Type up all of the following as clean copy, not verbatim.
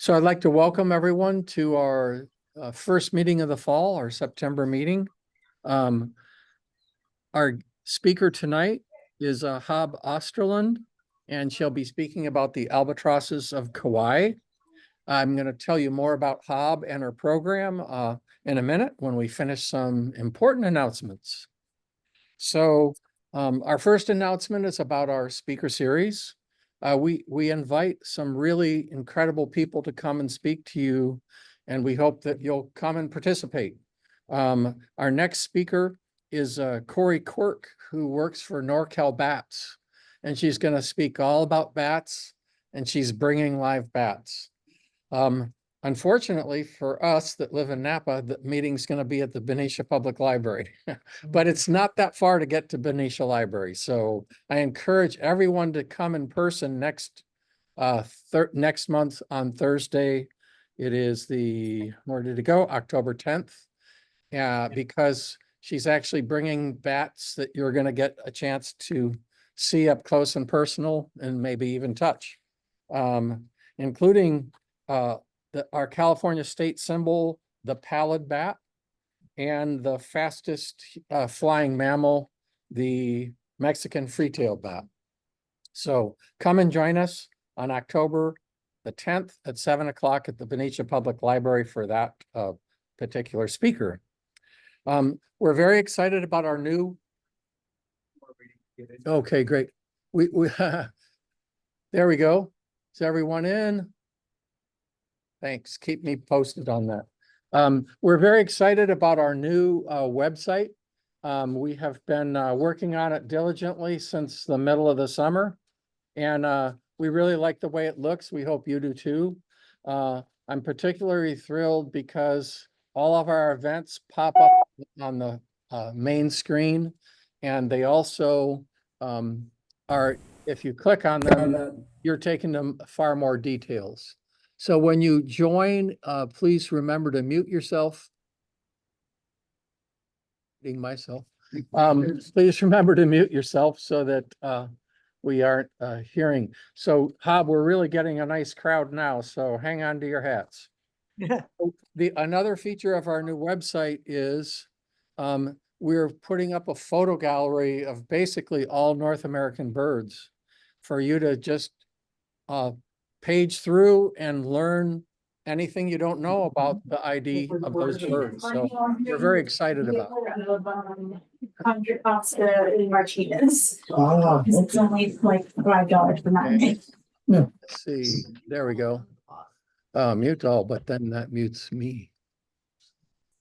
So I'd like to welcome everyone to our first meeting of the fall, our September meeting. Our speaker tonight is Hob Osterlund, and she'll be speaking about the Albatrosses of Kaua'i. I'm going to tell you more about Hob and her program in a minute when we finish some important announcements. So our first announcement is about our speaker series. We invite some really incredible people to come and speak to you, and we hope that you'll come and participate. Our next speaker is Corey Quirk, who works for NorCal Bats, and she's going to speak all about bats, and she's bringing live bats. Unfortunately for us that live in Napa, the meeting's going to be at the Benicia Public Library, but it's not that far to get to Benicia Library. So I encourage everyone to come in person next month on Thursday. It is where did it go? October 10th. Because she's actually bringing bats that you're going to get a chance to see up close and personal and maybe even touch, including our California state symbol, the pallid bat, and the fastest flying mammal, the Mexican free-tailed bat. So come and join us on October the 10th at 7 o'clock at the Benicia Public Library for that particular speaker. We're very excited about our new. Okay, great. We there we go. Is everyone in? Thanks. Keep me posted on that. We're very excited about our new website. We have been working on it diligently since the middle of the summer, and we really like the way it looks. We hope you do too. I'm particularly thrilled because all of our events pop up on the main screen, and they also are, if you click on them, you're taking them far more details. So when you join, please remember to mute yourself. Please remember to mute yourself so that we aren't hearing. So Hob, we're really getting a nice crowd now, so hang on to your hats. Yeah. Another feature of our new website is we're putting up a photo gallery of basically all North American birds for you to just page through and learn anything you don't know about the ID of those birds. So we're very excited about it. Martinez. Oh, okay. It's only like $5 for that. Okay. Let's see. There we go. Mute all, but then that mutes me.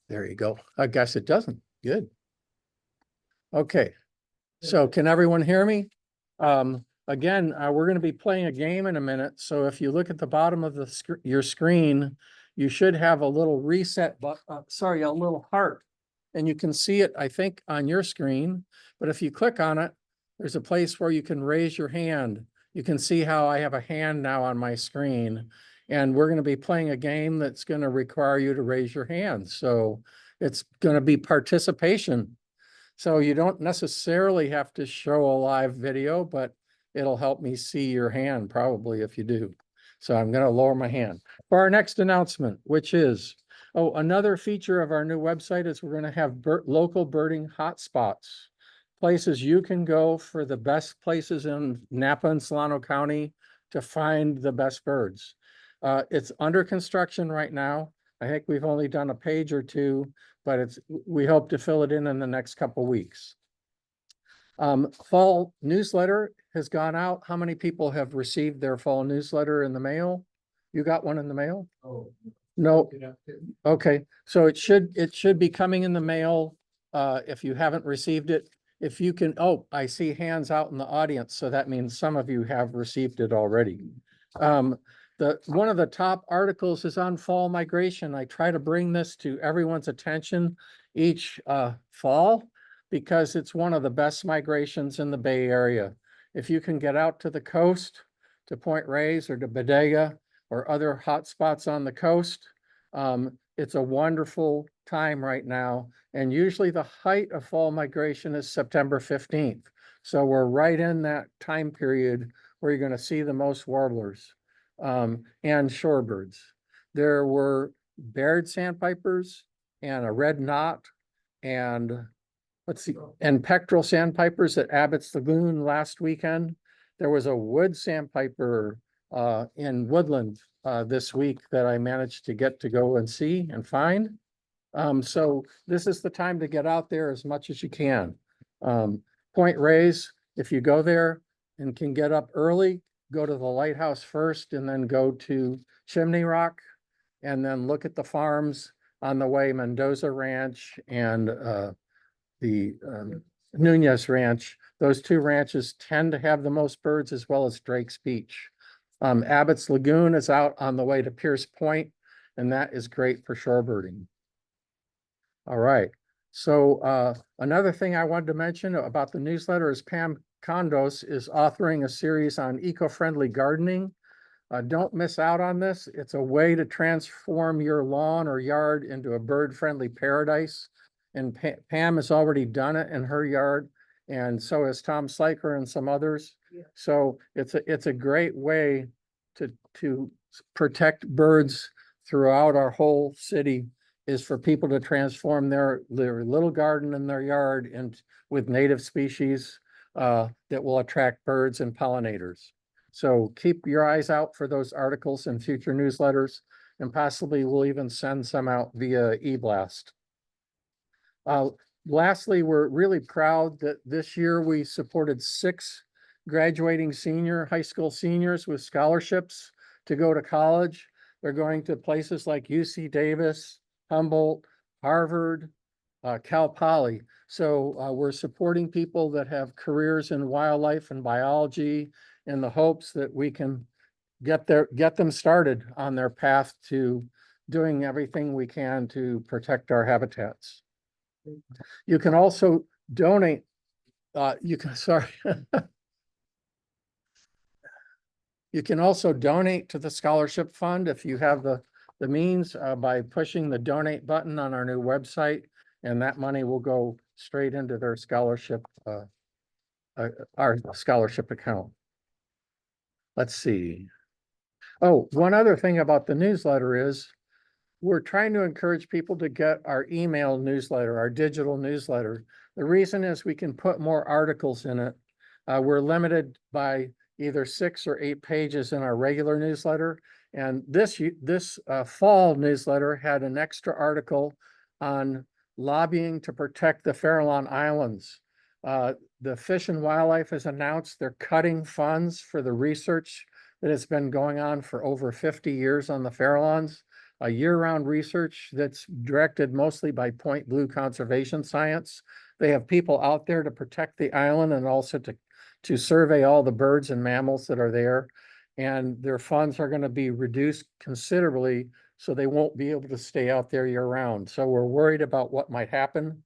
There you go. I guess it doesn't. Good. Okay. So can everyone hear me? Again, we're going to be playing a game in a minute. So if you look at the bottom of your screen, you should have a little reset button. Sorry, a little heart. And you can see it, I think, on your screen. But if you click on it, there's a place where you can raise your hand. You can see how I have a hand now on my screen. And we're going to be playing a game that's going to require you to raise your hand. So it's going to be participation. So you don't necessarily have to show a live video, but it'll help me see your hand probably if you do. So I'm going to lower my hand. For our next announcement, which is, another feature of our new website is we're going to have local birding hotspots, places you can go for the best places in Napa and Solano County to find the best birds. It's under construction right now. I think we've only done a page or two, but we hope to fill it in the next couple weeks. Fall newsletter has gone out. How many people have received their fall newsletter in the mail? You got one in the mail? Oh, no. Okay, so it should be coming in the mail. If you haven't received it, if you can, I see hands out in the audience, so that means some of you have received it already. One of the top articles is on fall migration. I try to bring this to everyone's attention each fall because it's one of the best migrations in the Bay Area. If you can get out to the coast, to Point Reyes or to Bodega or other hot spots on the coast, it's a wonderful time right now. And usually the height of fall migration is September 15th. So we're right in that time period where you're going to see the most warblers and shorebirds. there were Baird sandpipers and a red knot and let's see, and pectoral sandpipers at Abbott's Lagoon last weekend. There was a wood sandpiper in Woodland this week that I managed to get to go and see and find. So this is the time to get out there as much as you can. Point Reyes, if you go there and can get up early, go to the lighthouse first and then go to Chimney Rock and then look at the farms on the way, Mendoza Ranch and the Nunez Ranch. Those two ranches tend to have the most birds as well as Drake's Beach. Abbott's Lagoon is out on the way to Pierce Point, and that is great for shorebirding. All right. So another thing I wanted to mention about the newsletter is Pam Condos is authoring a series on eco-friendly gardening. Don't miss out on this. It's a way to transform your lawn or yard into a bird-friendly paradise. And Pam has already done it in her yard, and so has Tom Sliker and some others. Yeah. So it's a great way to protect birds throughout our whole city, is for people to transform their little garden in their yard and with native species that will attract birds and pollinators. So keep your eyes out for those articles in future newsletters, and possibly we'll even send some out via e-blast. Lastly, we're really proud that this year we supported 6 graduating high school seniors with scholarships to go to college. They're going to places like UC Davis, Humboldt, Harvard, Cal Poly. So we're supporting people that have careers in wildlife and biology in the hopes that we can get them started on their path to doing everything we can to protect our habitats. You can also donate, you can also donate to the scholarship fund if you have the means by pushing the donate button on our new website, and that money will go straight into their scholarship, our scholarship account. Let's see. Oh, one other thing about the newsletter is we're trying to encourage people to get our email newsletter, our digital newsletter. The reason is we can put more articles in it. We're limited by either 6 or 8 pages in our regular newsletter. And this fall newsletter had an extra article on lobbying to protect the Farallon Islands. The Fish and Wildlife has announced they're cutting funds for the research that has been going on for over 50 years on the Farallons. A year-round research that's directed mostly by Point Blue Conservation Science. They have people out there to protect the island and also to survey all the birds and mammals that are there. And their funds are going to be reduced considerably, so they won't be able to stay out there year-round. So we're worried about what might happen.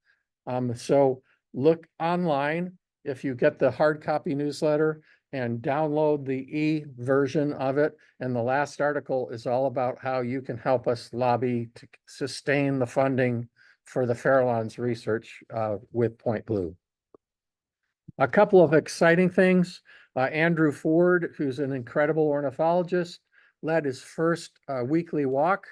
So look online if you get the hard copy newsletter and download the e-version of it. And the last article is all about how you can help us lobby to sustain the funding for the Farallons research with Point Blue. A couple of exciting things. Andrew Ford, who's an incredible ornithologist, led his first weekly walk.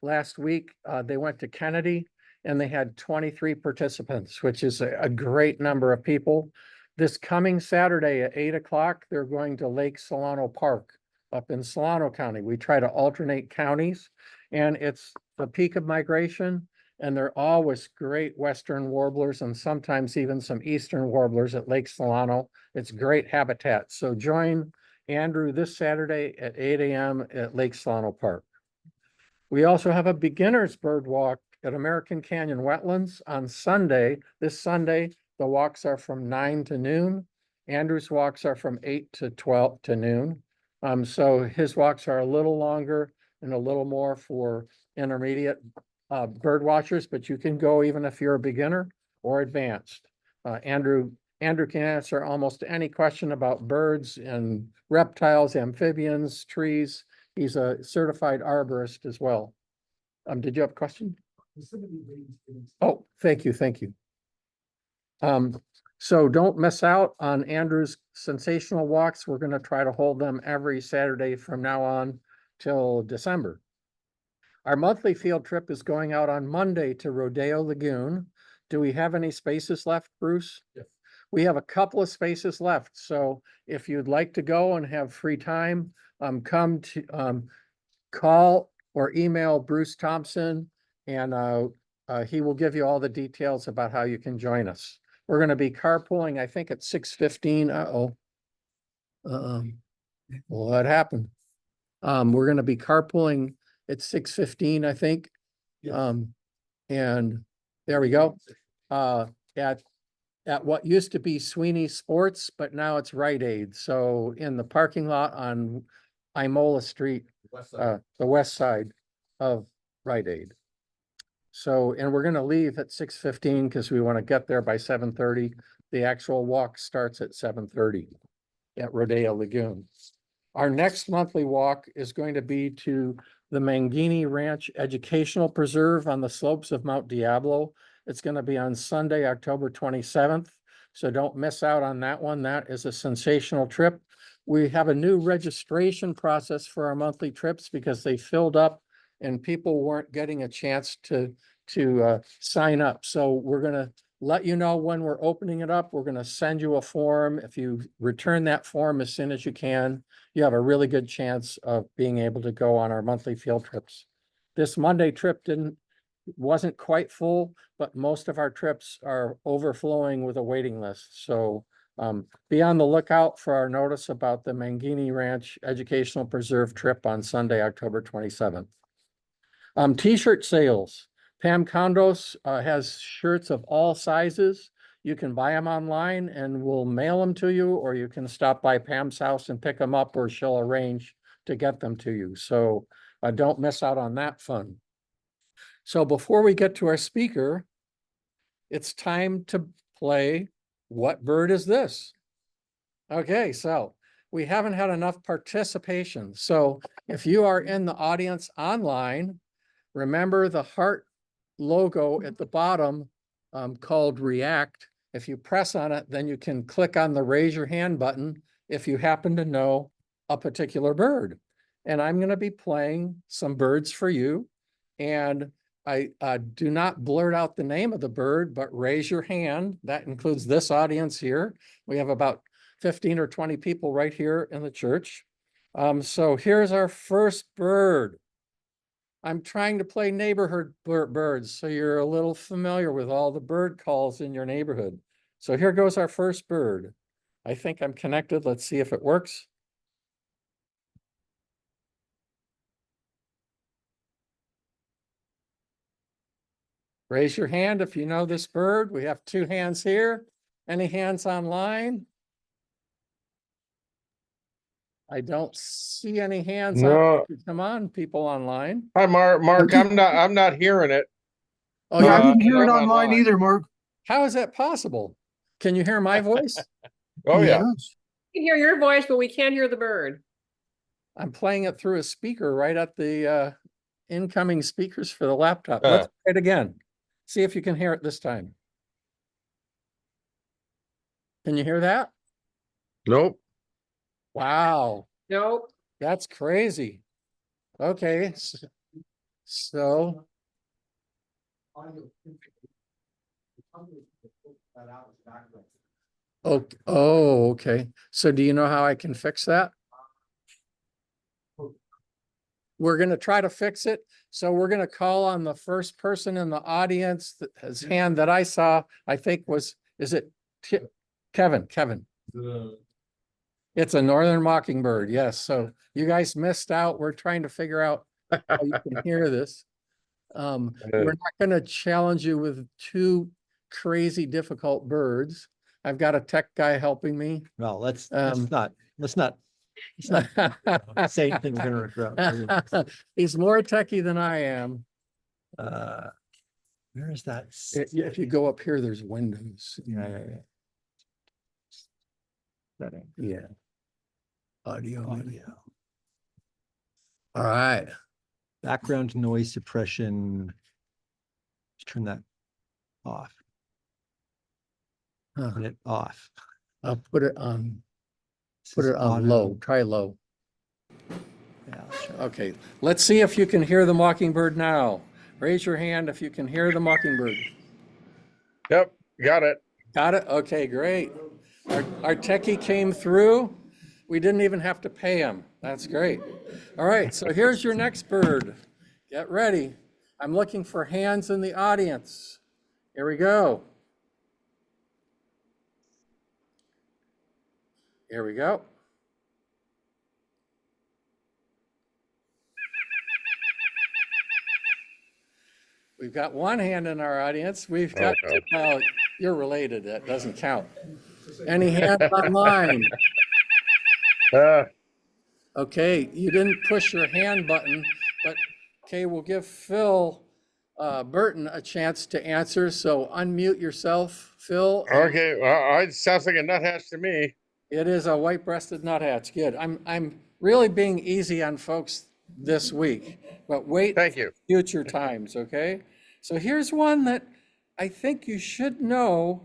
Last week, they went to Kennedy and they had 23 participants, which is a great number of people. This coming Saturday at 8 o'clock, they're going to Lake Solano Park up in Solano County. We try to alternate counties, and it's the peak of migration, and they're always great Western warblers and sometimes even some Eastern warblers at Lake Solano. It's great habitat. So join Andrew this Saturday at 8 a.m. at Lake Solano Park. We also have a beginner's bird walk at American Canyon Wetlands on Sunday. This Sunday, the walks are from 9 to noon. Andrew's walks are from 8 to 12 to noon. So his walks are a little longer and a little more for intermediate bird watchers, but you can go even if you're a beginner or advanced. Andrew can answer almost any question about birds and reptiles, amphibians, trees. He's a certified arborist as well. Did you have a question? Oh, thank you. So don't miss out on Andrew's sensational walks. We're going to try to hold them every Saturday from now on till December. Our monthly field trip is going out on Monday to Rodeo Lagoon. Do we have any spaces left, Bruce? Yes. We have a couple of spaces left, so if you'd like to go and have free time, come to, call or email Bruce Thompson, and he will give you all the details about how you can join us. We're gonna be carpooling, I think at 6:15. What happened? We're gonna be carpooling at 6:15, I think. Yes. And there we go. At what used to be Sweeney Sports, but now it's Rite Aid. So in the parking lot on Imola Street, the west side of Rite Aid. So, and we're gonna leave at 6:15 because we want to get there by 7:30. The actual walk starts at 7:30 at Rodeo Lagoon. Our next monthly walk is going to be to the Mangini Ranch Educational Preserve on the slopes of Mount Diablo. It's going to be on Sunday, October 27th. So don't miss out on that one. That is a sensational trip. We have a new registration process for our monthly trips because they filled up and people weren't getting a chance to sign up. So we're going to let you know when we're opening it up. We're going to send you a form. If you return that form as soon as you can, you have a really good chance of being able to go on our monthly field trips. This Monday trip wasn't quite full, but most of our trips are overflowing with a waiting list. So be on the lookout for our notice about the Mangini Ranch Educational Preserve trip on Sunday, October 27th. T-shirt sales. Pam Condos has shirts of all sizes. You can buy them online and we'll mail them to you, or you can stop by Pam's house and pick them up, or she'll arrange to get them to you. So don't miss out on that fun. So before we get to our speaker, it's time to play What Bird Is This? Okay, so we haven't had enough participation. So if you are in the audience online, remember the heart logo at the bottom called React. If you press on it, then you can click on the raise your hand button if you happen to know a particular bird. And I'm going to be playing some birds for you. And I do not blurt out the name of the bird, but raise your hand. That includes this audience here. We have about 15 or 20 people right here in the church. So here's our first bird. I'm trying to play neighborhood birds, so you're a little familiar with all the bird calls in your neighborhood. So here goes our first bird. I think I'm connected. Let's see if it works. Raise your hand if you know this bird. We have 2 hands here. Any hands online? I don't see any hands No. Come on, people online. Hi, Mark. I'm not hearing it. Oh, Yeah, I yeah. didn't hear it I'm online online. either, Mark. How is that possible? Can you hear my voice? Oh, yeah. Yes. We can hear your voice, but we can't hear the bird. I'm playing it through a speaker right at the incoming speakers for the laptop. Let's try it again. See if you can hear it this time. Can you hear that? Nope. Wow, Nope. that's crazy. Okay, so okay. So do you know how I can fix that? We're going to try to fix it. So we're going to call on the first person in the audience that his hand that I saw, I think is it Kevin? It's a northern mockingbird. Yes. So you guys missed out. We're trying to figure out how you can hear this. We're not going to challenge you with 2 crazy difficult birds. I've got a tech guy helping me. Well, let's not say anything we're gonna regret. He's more techie than I am. Where is that? If you go up here, there's windows. Yeah. Yeah. Audio. All right. Background noise suppression. Let's turn that off. Turn it off. I'll put it on This is auto. low. Try low. Yeah, I'll show you. Okay, let's see if you can hear the mockingbird now. Raise your hand if you can hear the mockingbird. Yep, got it. Got it? Okay, great. Our techie came through. We didn't even have to pay him. That's great. All right, so here's your next bird. Get ready. I'm looking for hands in the audience. Here we go. Here we go. We've got one hand in our audience. We've got, well, you're related. That doesn't count. Any hands online? Okay, you didn't push your hand button, but okay, we'll give Phil Burton a chance to answer. So unmute yourself, Phil. Okay, well, it sounds like a nuthatch to me. It is a white-breasted nuthatch. Good. I'm really being easy on folks this week, but wait. Thank you. Future times, okay? So here's one that I think you should know,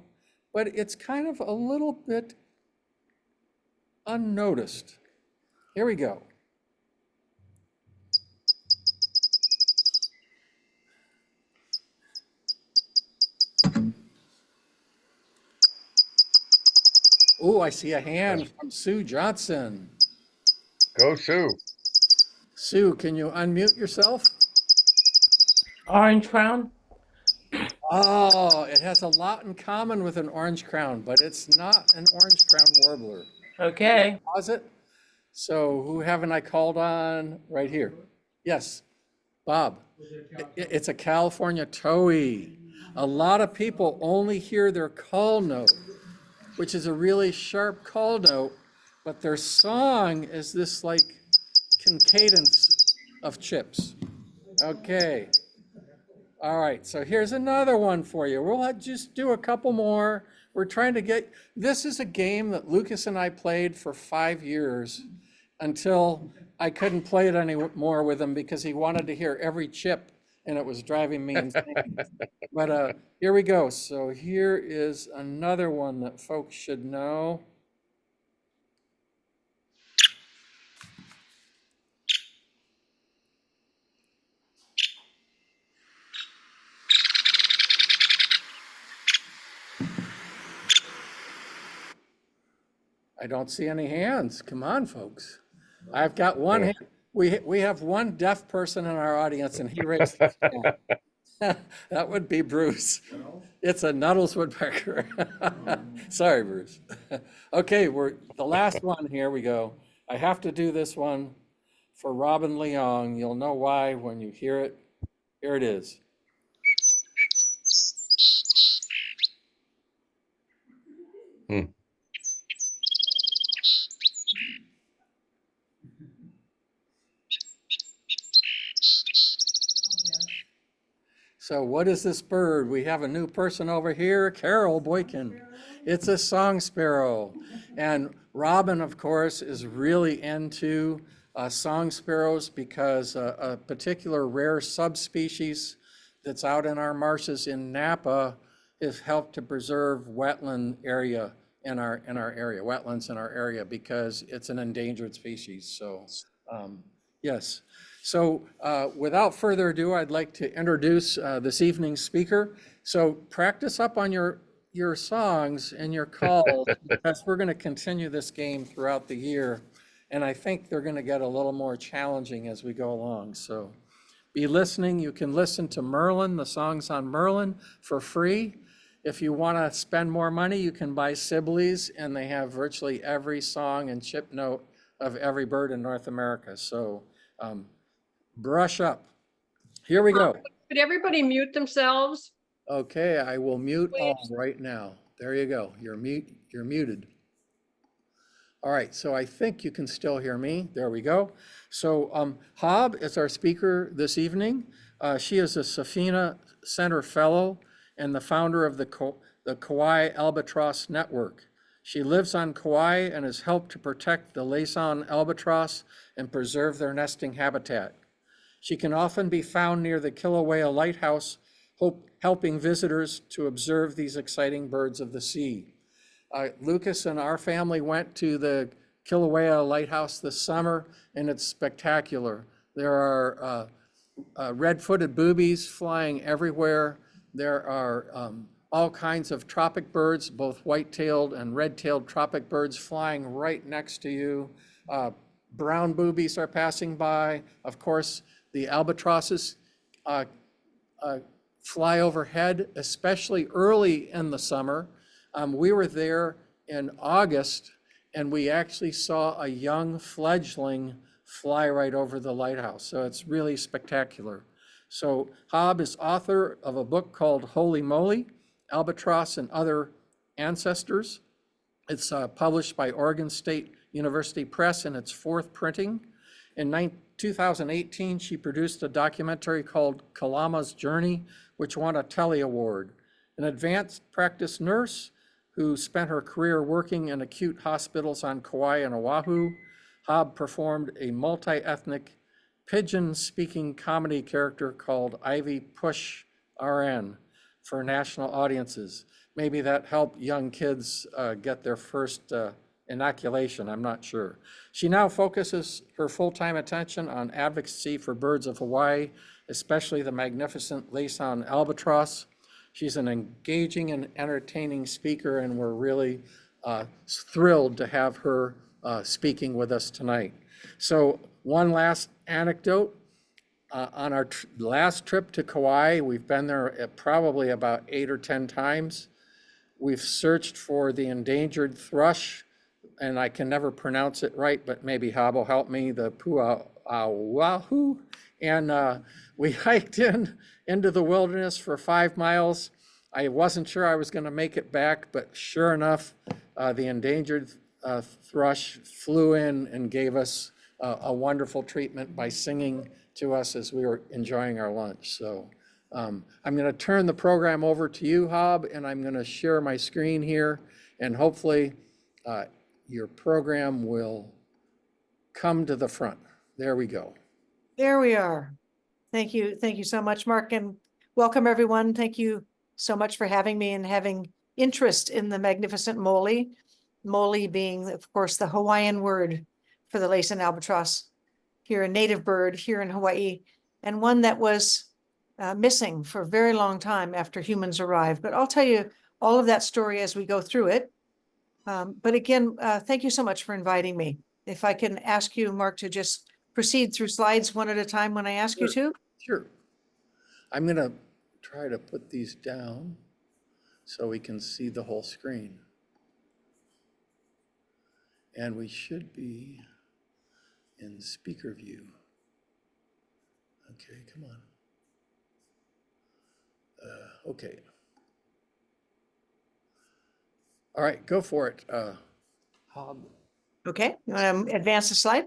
but it's kind of a little bit unnoticed. Here we go. Oh, I see a hand from Sue Johnson. Go Sue. Sue, can you unmute yourself? Orange crown. Oh, it has a lot in common with an orange crown, but it's not an orange crown warbler. Okay. Was it? So who haven't I called on right here? Yes, Bob. It's a California towhee. A lot of people only hear their call note, which is a really sharp call note, but their song is this like cadence of chips. Okay. All right, so here's another one for you. We'll just do a couple more. We're trying to get, this is a game that Lucas and I played for 5 years until I couldn't play it anymore with him because he wanted to hear every chip and it was driving me insane. But here we go. So here is another one that folks should know. I don't see any hands. Come on, folks. I've got one hand. We have one deaf person in our audience and he raised his hand. That would be Bruce. It's a Nuttall's woodpecker. Sorry, Bruce. Okay, we're the last one. Here we go. I have to do this one for Robin Leong. You'll know why when you hear it. Here it is. So what is this bird? We have a new person over here, Carol Boykin. It's a song sparrow. And Robin, of course, is really into song sparrows because a particular rare subspecies that's out in our marshes in Napa has helped to preserve wetland area in our area, wetlands in our area, because it's an endangered species. So yes. So without further ado, I'd like to introduce this evening's speaker. So practice up on your songs and your calls because we're going to continue this game throughout the year. And I think they're going to get a little more challenging as we go along. So be listening. You can listen to Merlin, the songs on Merlin for free. If you want to spend more money, you can buy Sibley's, and they have virtually every song and chip note of every bird in North America. So brush up. Here we go. Could everybody mute themselves? Okay, I will mute all right now. There you go. You're muted. All right, so I think you can still hear me. There we go. So Hob is our speaker this evening. She is a Safina Center Fellow and the founder of the Kaua'i Albatross Network. She lives on Kauai and has helped to protect the Laysan Albatross and preserve their nesting habitat. She can often be found near the Kilauea Lighthouse, helping visitors to observe these exciting birds of the sea. Lucas and our family went to the Kilauea Lighthouse this summer, and it's spectacular. There are red-footed boobies flying everywhere. There are all kinds of tropic birds, both white-tailed and red-tailed tropic birds flying right next to you. Brown boobies are passing by. Of course, the albatrosses fly overhead, especially early in the summer. We were there in August, and we actually saw a young fledgling fly right over the lighthouse. So it's really spectacular. So Hob is author of a book called Holy Mōlī, Albatross and Other Ancestors. It's published by Oregon State University Press in its 4th printing. In 2018, she produced a documentary called Kalama's Journey, which won a Telly Award. An advanced practice nurse who spent her career working in acute hospitals on Kauai and Oʻahu, Hob performed a multi-ethnic pidgin-speaking comedy character called Ivy Push RN for national audiences. Maybe that helped young kids get their first inoculation, I'm not sure. She now focuses her full-time attention on advocacy for birds of Hawaii, especially the magnificent Laysan Albatross. She's an engaging and entertaining speaker, and we're really thrilled to have her speaking with us tonight. So one last anecdote. On our last trip to Kauai, we've been there probably about 8 or 10 times. We've searched for the endangered thrush, and I can never pronounce it right, but maybe Hob will help me, the Oʻahu. And we hiked into the wilderness for 5 miles. I wasn't sure I was going to make it back, but sure enough, the endangered thrush flew in and gave us a wonderful treatment by singing to us as we were enjoying our lunch. So I'm going to turn the program over to you, Hob, and I'm going to share my screen here, and hopefully your program will come to the front. There we go. There we are. Thank you. Thank you so much, Mark, and welcome everyone. Thank you so much for having me and having interest in the magnificent Mōlī. Mōlī being, of course, the Hawaiian word for the Laysan albatross, here a native bird here in Hawaii, and one that was missing for a very long time after humans arrived. But I'll tell you all of that story as we go through it. But again, thank you so much for inviting me. If I can ask you, Mark, to just proceed through slides one at a time when I ask you to. Sure. I'm going to try to put these down so we can see the whole screen. And we should be in speaker view. Okay, come on. Okay. All right, go for it, Hob. Okay, you want to advance the slide?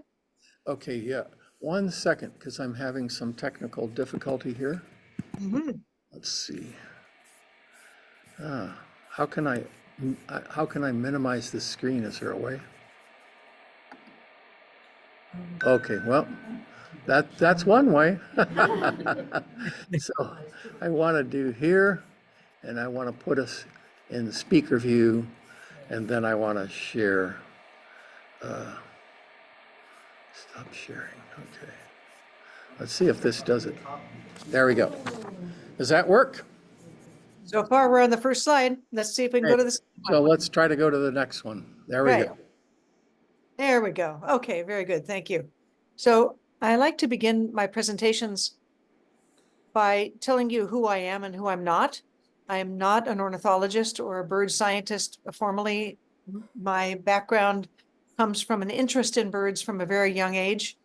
Okay, yeah. 1 second, because I'm having some technical difficulty here. Let's see. How can I minimize this screen? Is there a way? Okay, well, that's one way. So I want to do here, and I want to put us in speaker view, and then I want to share. Stop sharing. Okay. Let's see if this does it. There we go. Does that work? So far, we're on the first slide. Let's see if we can go to this. So let's try to go to the next one. There we go. There we go. Okay, very good. Thank you. So I like to begin my presentations by telling you who I am and who I'm not. I am not an ornithologist or a bird scientist formally. My background comes from an interest in birds from a very young age.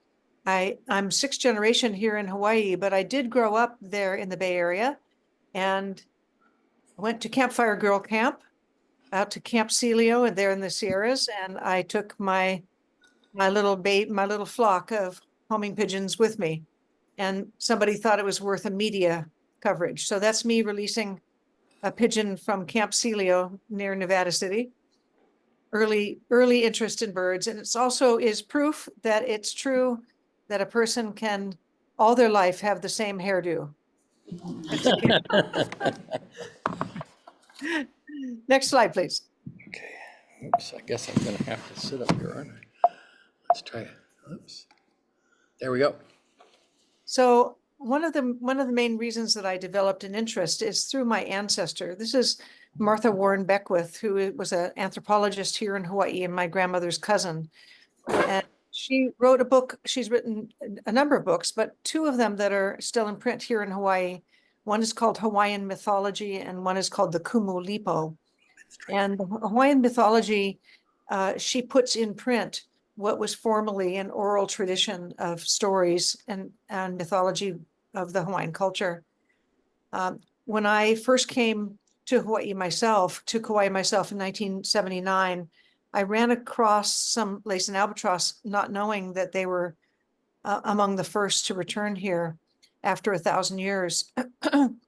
I'm 6th generation here in Hawaii, but I did grow up there in the Bay Area and went to Campfire Girl Camp out to Camp Celio and there in the Sierras, and I took my little flock of homing pigeons with me, and somebody thought it was worth a media coverage. So that's me releasing a pigeon from Camp Celio near Nevada City. Early interest in birds, and it's also is proof that it's true that a person can all their life have the same hairdo. Next slide, please. Okay. Oops, I guess I'm going to have to sit up here, aren't I? Let's try it. Oops. There we go. So one of the main reasons that I developed an interest is through my ancestor. This is Martha Warren Beckwith, who was an anthropologist here in Hawaii and my grandmother's cousin. And she wrote a book. She's written a number of books, but two of them that are still in print here in Hawaii. One is called Hawaiian Mythology and one is called the Kumu Lipo. And the Hawaiian mythology, she puts in print what was formerly an oral tradition of stories and mythology of the Hawaiian culture. When I first came to Hawaii myself, to Kauai myself in 1979, I ran across some Laysan Albatross, not knowing that they were among the first to return here after 1,000 years. And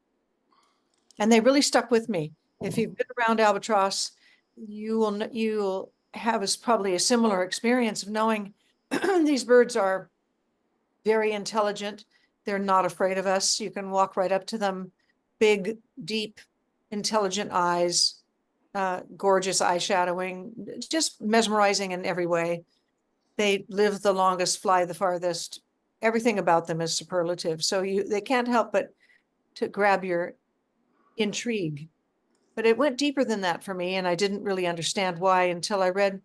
they really stuck with me. If you've been around albatross, you'll have probably a similar experience of knowing these birds are very intelligent. They're not afraid of us. You can walk right up to them, big, deep, intelligent eyes, gorgeous eye shadowing, just mesmerizing in every way. They live the longest, fly the farthest. Everything about them is superlative. So they can't help but to grab your intrigue. But it went deeper than that for me, and I didn't really understand why until I read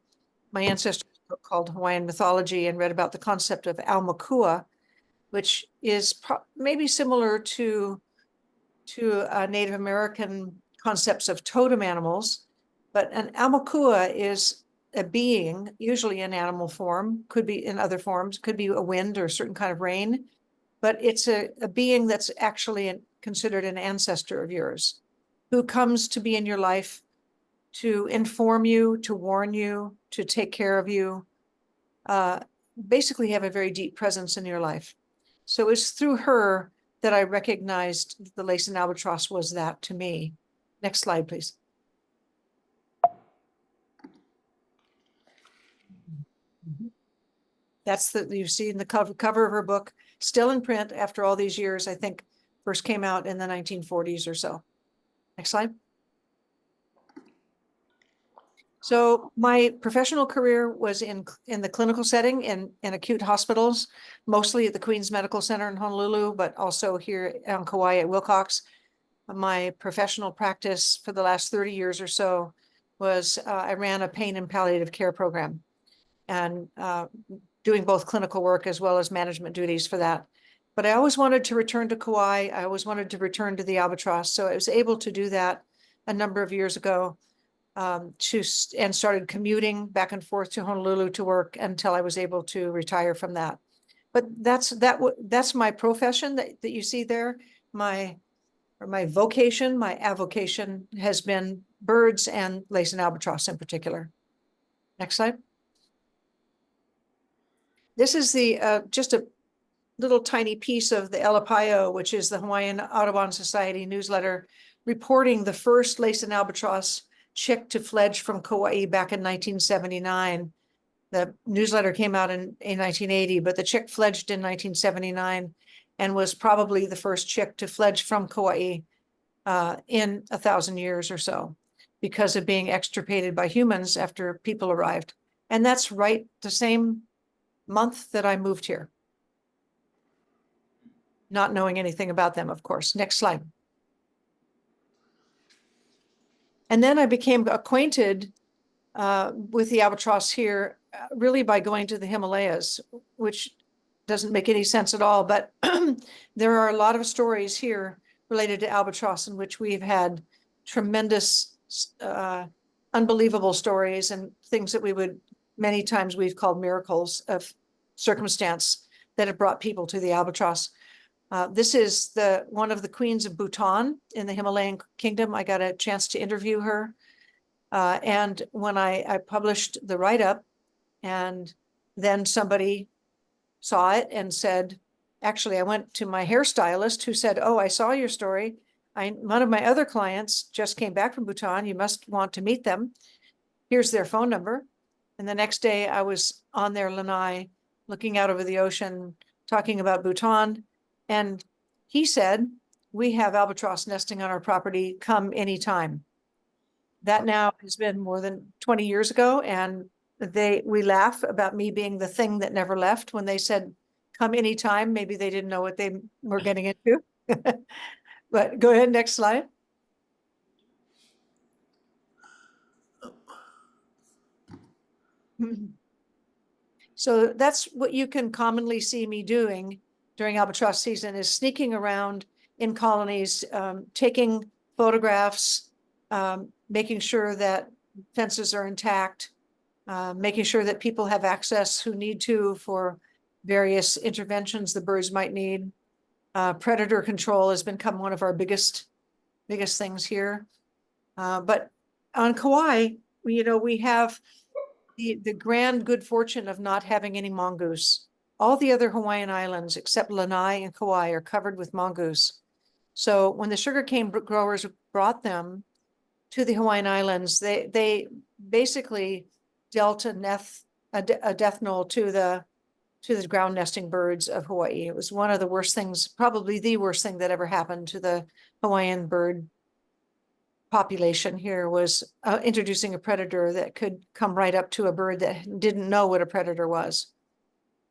my ancestors' book called Hawaiian Mythology and read about the concept of aumakua, which is maybe similar to Native American concepts of totem animals. But an aumakua is a being, usually in animal form, could be in other forms, could be a wind or a certain kind of rain, but it's a being that's actually considered an ancestor of yours, who comes to be in your life to inform you, to warn you, to take care of you, basically have a very deep presence in your life. So it's through her that I recognized the Laysan Albatross was that to me. Next slide, please. That's you see in the cover of her book, still in print after all these years. I think first came out in the 1940s or so. Next slide. So my professional career was in the clinical setting in acute hospitals, mostly at the Queen's Medical Center in Honolulu, but also here on Kauai at Wilcox. My professional practice for the last 30 years or so was I ran a pain and palliative care program and doing both clinical work as well as management duties for that. But I always wanted to return to Kauai. I always wanted to return to the albatross. So I was able to do that a number of years ago and started commuting back and forth to Honolulu to work until I was able to retire from that. But that's my profession that you see there. My vocation, my avocation has been birds and Laysan Albatross in particular. Next slide. This is just a little tiny piece of the Elapaio, which is the Hawaiian Audubon Society newsletter, reporting the first Laysan Albatross chick to fledge from Kaua'i back in 1979. The newsletter came out in 1980, but the chick fledged in 1979 and was probably the first chick to fledge from Kaua'i in 1,000 years or so because of being extirpated by humans after people arrived. And that's right the same month that I moved here, not knowing anything about them, of course. Next slide. And then I became acquainted with the albatross here really by going to the Himalayas, which doesn't make any sense at all. But there are a lot of stories here related to albatross in which we've had tremendous, unbelievable stories and things that many times we've called miracles of circumstance that have brought people to the albatross. This is one of the queens of Bhutan in the Himalayan kingdom. I got a chance to interview her. And when I published the write-up, and then somebody saw it and said, actually, I went to my hairstylist who said, oh, I saw your story. One of my other clients just came back from Bhutan. You must want to meet them. Here's their phone number. And the next day I was on their lanai, looking out over the ocean, talking about Bhutan. And he said, we have albatross nesting on our property, come anytime. That now has been more than 20 years ago, and we laugh about me being the thing that never left. When they said, come anytime, maybe they didn't know what they were getting into. But go ahead, next slide. So that's what you can commonly see me doing during albatross season, is sneaking around in colonies, taking photographs, making sure that fences are intact, making sure that people have access who need to for various interventions the birds might need. Predator control has become one of our biggest things here. But on Kauai, we have the grand good fortune of not having any mongoose. All the other Hawaiian islands except Lanai and Kauai are covered with mongoose. So when the sugarcane growers brought them to the Hawaiian Islands, they basically dealt a death knell to the ground nesting birds of Hawaii. It was one of the worst things, probably the worst thing that ever happened to the Hawaiian bird population here, was introducing a predator that could come right up to a bird that didn't know what a predator was.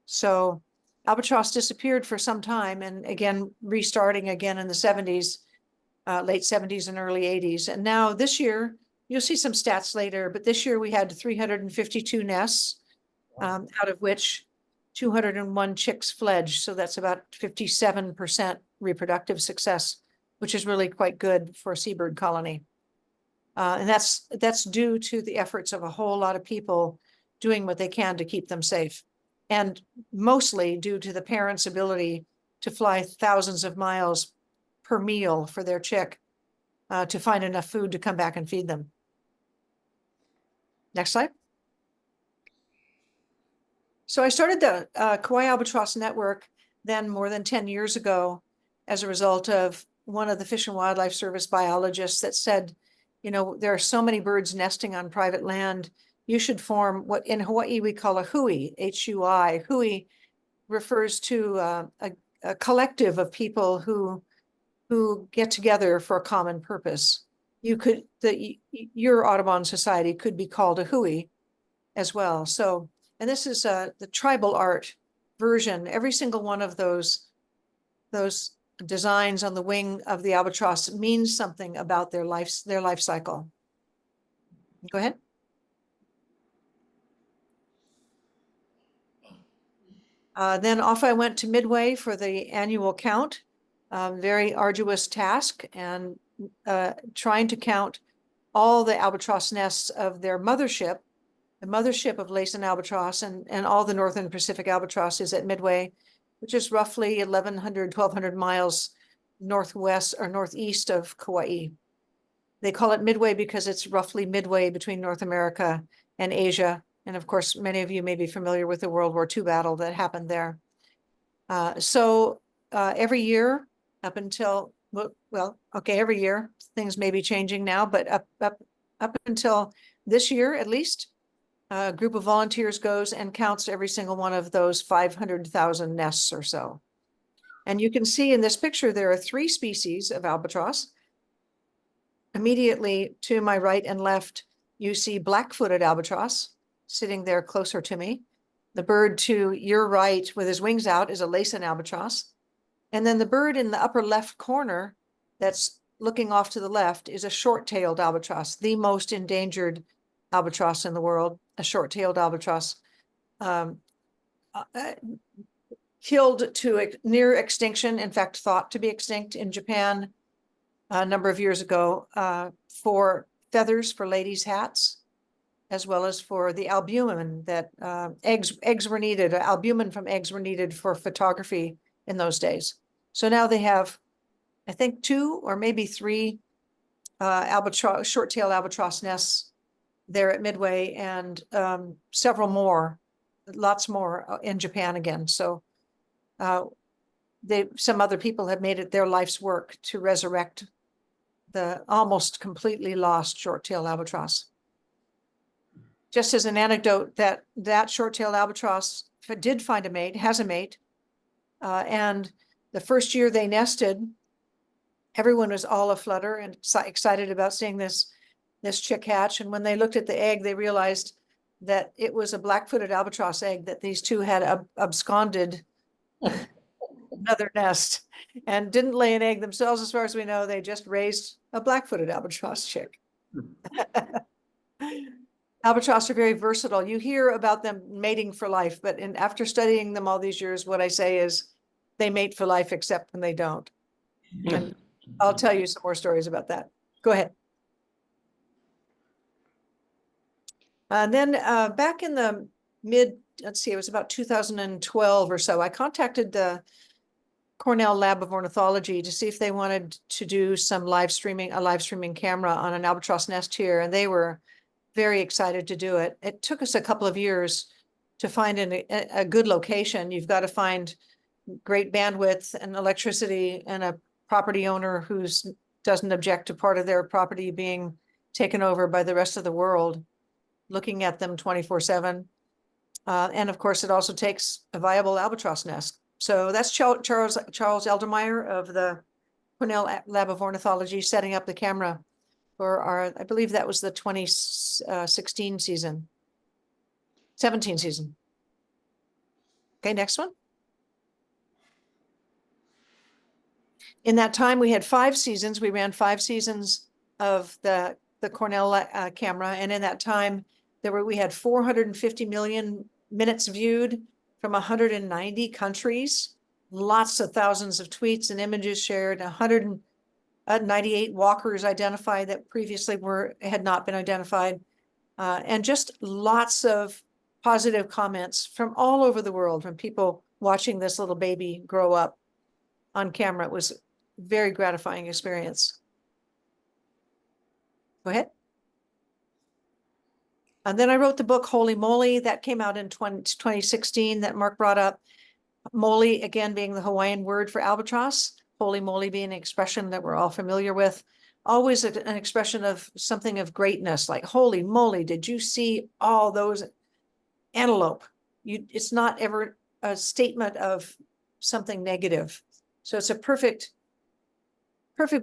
So albatross disappeared for some time, and again, restarting again in the 70s, late 70s and early 80s. And now this year, you'll see some stats later, but this year we had 352 nests, out of which 201 chicks fledged. So that's about 57% reproductive success, which is really quite good for a seabird colony. And that's due to the efforts of a whole lot of people doing what they can to keep them safe. And mostly due to the parents' ability to fly thousands of miles per meal for their chick, to find enough food to come back and feed them. Next slide. So I started the Kaua'i Albatross Network then more than 10 years ago as a result of one of the Fish and Wildlife Service biologists that said, there are so many birds nesting on private land. You should form what in Hawaii we call a hui, H-U-I. Hui refers to a collective of people who get together for a common purpose. Your Audubon Society could be called a hui as well. So, and this is the tribal art version. Every single one of those designs on the wing of the albatross means something about their life cycle. Go ahead. Then off I went to Midway for the annual count. Very arduous task, and trying to count all the albatross nests of their mothership. The mothership of Laysan Albatross and all the Northern Pacific albatross is at Midway, which is roughly 1,200 miles northwest or northeast of Kauai. They call it Midway because it's roughly midway between North America and Asia. And of course, many of you may be familiar with the World War II battle that happened there. So every year up until, every year, things may be changing now, but up until this year, at least, a group of volunteers goes and counts every single one of those 500,000 nests or so. And you can see in this picture, there are 3 species of albatross. Immediately to my right and left, you see black-footed albatross sitting there closer to me. The bird to your right with his wings out is a Laysan albatross. And then the bird in the upper left corner that's looking off to the left is a short-tailed albatross, the most endangered albatross in the world, a short-tailed albatross, killed to near extinction, in fact, thought to be extinct in Japan a number of years ago, for feathers for ladies' hats, as well as for the albumin that eggs were needed, albumin from eggs were needed for photography in those days. So now they have, I think, 2 or maybe 3 short-tailed albatross nests there at Midway, and several more, lots more in Japan again. So some other people have made it their life's work to resurrect the almost completely lost short-tailed albatross. Just as an anecdote, that short-tailed albatross did find a mate, has a mate, and the first year they nested, everyone was all aflutter and excited about seeing this chick hatch. And when they looked at the egg, they realized that it was a black-footed albatross egg that these two had absconded another nest and didn't lay an egg themselves, as far as we know. They just raised a black-footed albatross chick. Albatross are very versatile. You hear about them mating for life, but after studying them all these years, what I say is they mate for life, except when they don't. And I'll tell you some more stories about that. Go ahead. And then back in the let's see, it was about 2012 or so, I contacted the Cornell Lab of Ornithology to see if they wanted to do some a live streaming camera on an albatross nest here, and they were very excited to do it. It took us a couple of years to find a good location. You've got to find great bandwidth and electricity and a property owner who doesn't object to part of their property being taken over by the rest of the world, looking at them 24/7. And of course, it also takes a viable albatross nest. So that's Charles Eldermeyer of the Cornell Lab of Ornithology setting up the camera for our, I believe that was the 2016 season, 17 season. Okay, next one. In that time, we had 5 seasons. We ran 5 seasons of the Cornell camera. And in that time, we had 450 million minutes viewed from 190 countries, lots of thousands of tweets and images shared, 198 walkers identified that previously had not been identified, and just lots of positive comments from all over the world, from people watching this little baby grow up on camera. It was a very gratifying experience. Go ahead. And then I wrote the book, Holy Mōlī, that came out in 2016 that Mark brought up. Mōlī, again, being the Hawaiian word for albatross, Holy Mōlī being an expression that we're all familiar with, always an expression of something of greatness, like, holy moly, did you see all those antelope? It's not ever a statement of something negative. So it's a perfect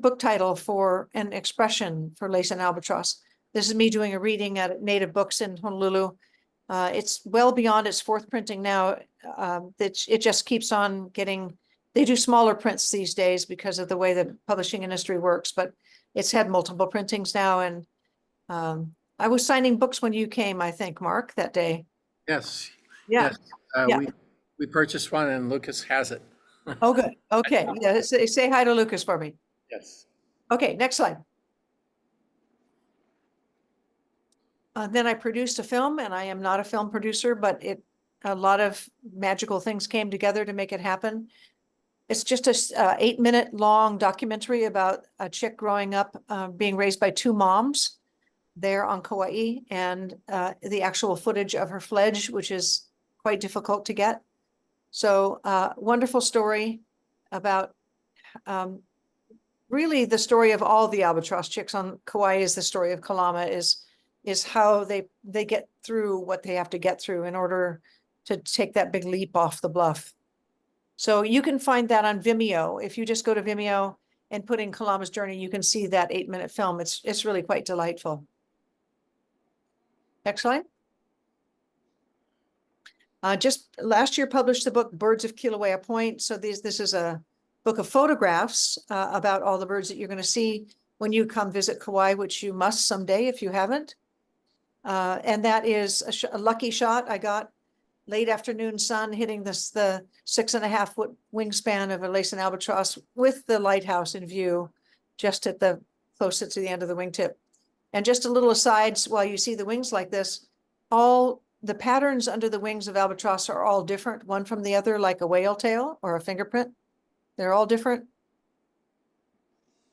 book title for an expression for Laysan Albatross. This is me doing a reading at Native Books in Honolulu. It's well beyond its 4th printing now. It just keeps on getting, they do smaller prints these days because of the way the publishing industry works, but it's had multiple printings now. And I was signing books when you came, I think, Mark, that day. Yes. Yeah. Yes. Yeah. We purchased one and Lucas has it. Oh, good. Okay. Yeah, say hi to Lucas for me. Yes. Okay, next slide. Then I produced a film, and I am not a film producer, but a lot of magical things came together to make it happen. It's just a 8-minute long documentary about a chick growing up, being raised by 2 moms there on Kaua'i, and the actual footage of her fledge, which is quite difficult to get. So wonderful story about really the story of all the albatross chicks on Kauai is the story of Kalama, is how they get through what they have to get through in order to take that big leap off the bluff. So you can find that on Vimeo. If you just go to Vimeo and put in Kalama's journey, you can see that 8-minute film. It's really quite delightful. Next slide. Just last year published the book Birds of Kilauea Point. So this is a book of photographs about all the birds that you're going to see when you come visit Kauai, which you must someday if you haven't. And that is a lucky shot I got. Late afternoon sun hitting the 6.5-foot wingspan of a Laysan albatross with the lighthouse in view, just at the closest to the end of the wingtip. And just a little aside, while you see the wings like this, all the patterns under the wings of albatross are all different, one from the other, like a whale tail or a fingerprint. They're all different.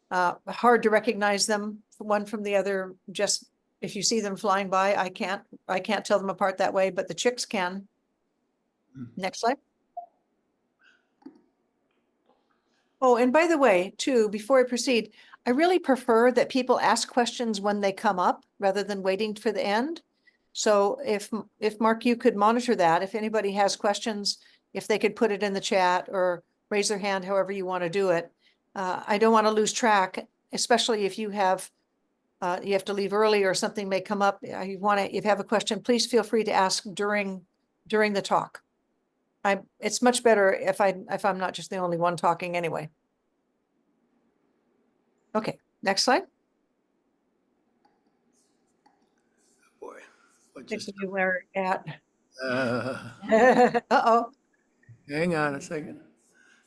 Hard to recognize them one from the other. Just if you see them flying by, I can't tell them apart that way, but the chicks can. Next slide. Oh, and by the way, too, before I proceed, I really prefer that people ask questions when they come up rather than waiting for the end. So if Mark, you could monitor that, if anybody has questions, if they could put it in the chat or raise their hand, however you want to do it. I don't want to lose track, especially if you have you have to leave early or something may come up, if you have a question, please feel free to ask during the talk. It's much better if I'm not just the only one talking anyway. Okay, next slide. Boy. what Next just- you were at. Uh, Uh-oh. hang on a second.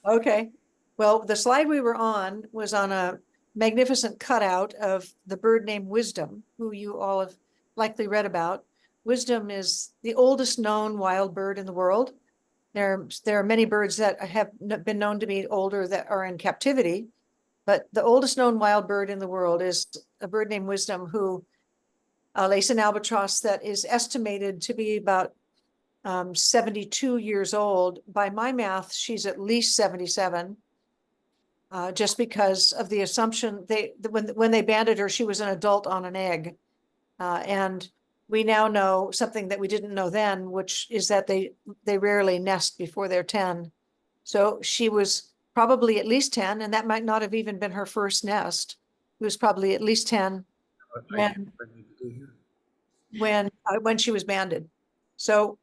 Okay, well, the slide we were on was on a magnificent cutout of the bird named Wisdom, who you all have likely read about. Wisdom is the oldest known wild bird in the world. There are many birds that have been known to be older that are in captivity, but the oldest known wild bird in the world is a bird named Wisdom, who Laysan Albatross, that is estimated to be about 72 years old. By my math, she's at least 77. Just because of the assumption when they banded her, she was an adult on an egg. And we now know something that we didn't know then, which is that they rarely nest before they're 10. So she was probably at least 10, and that might not have even been her first nest. It was probably at least 10 when she was banded. So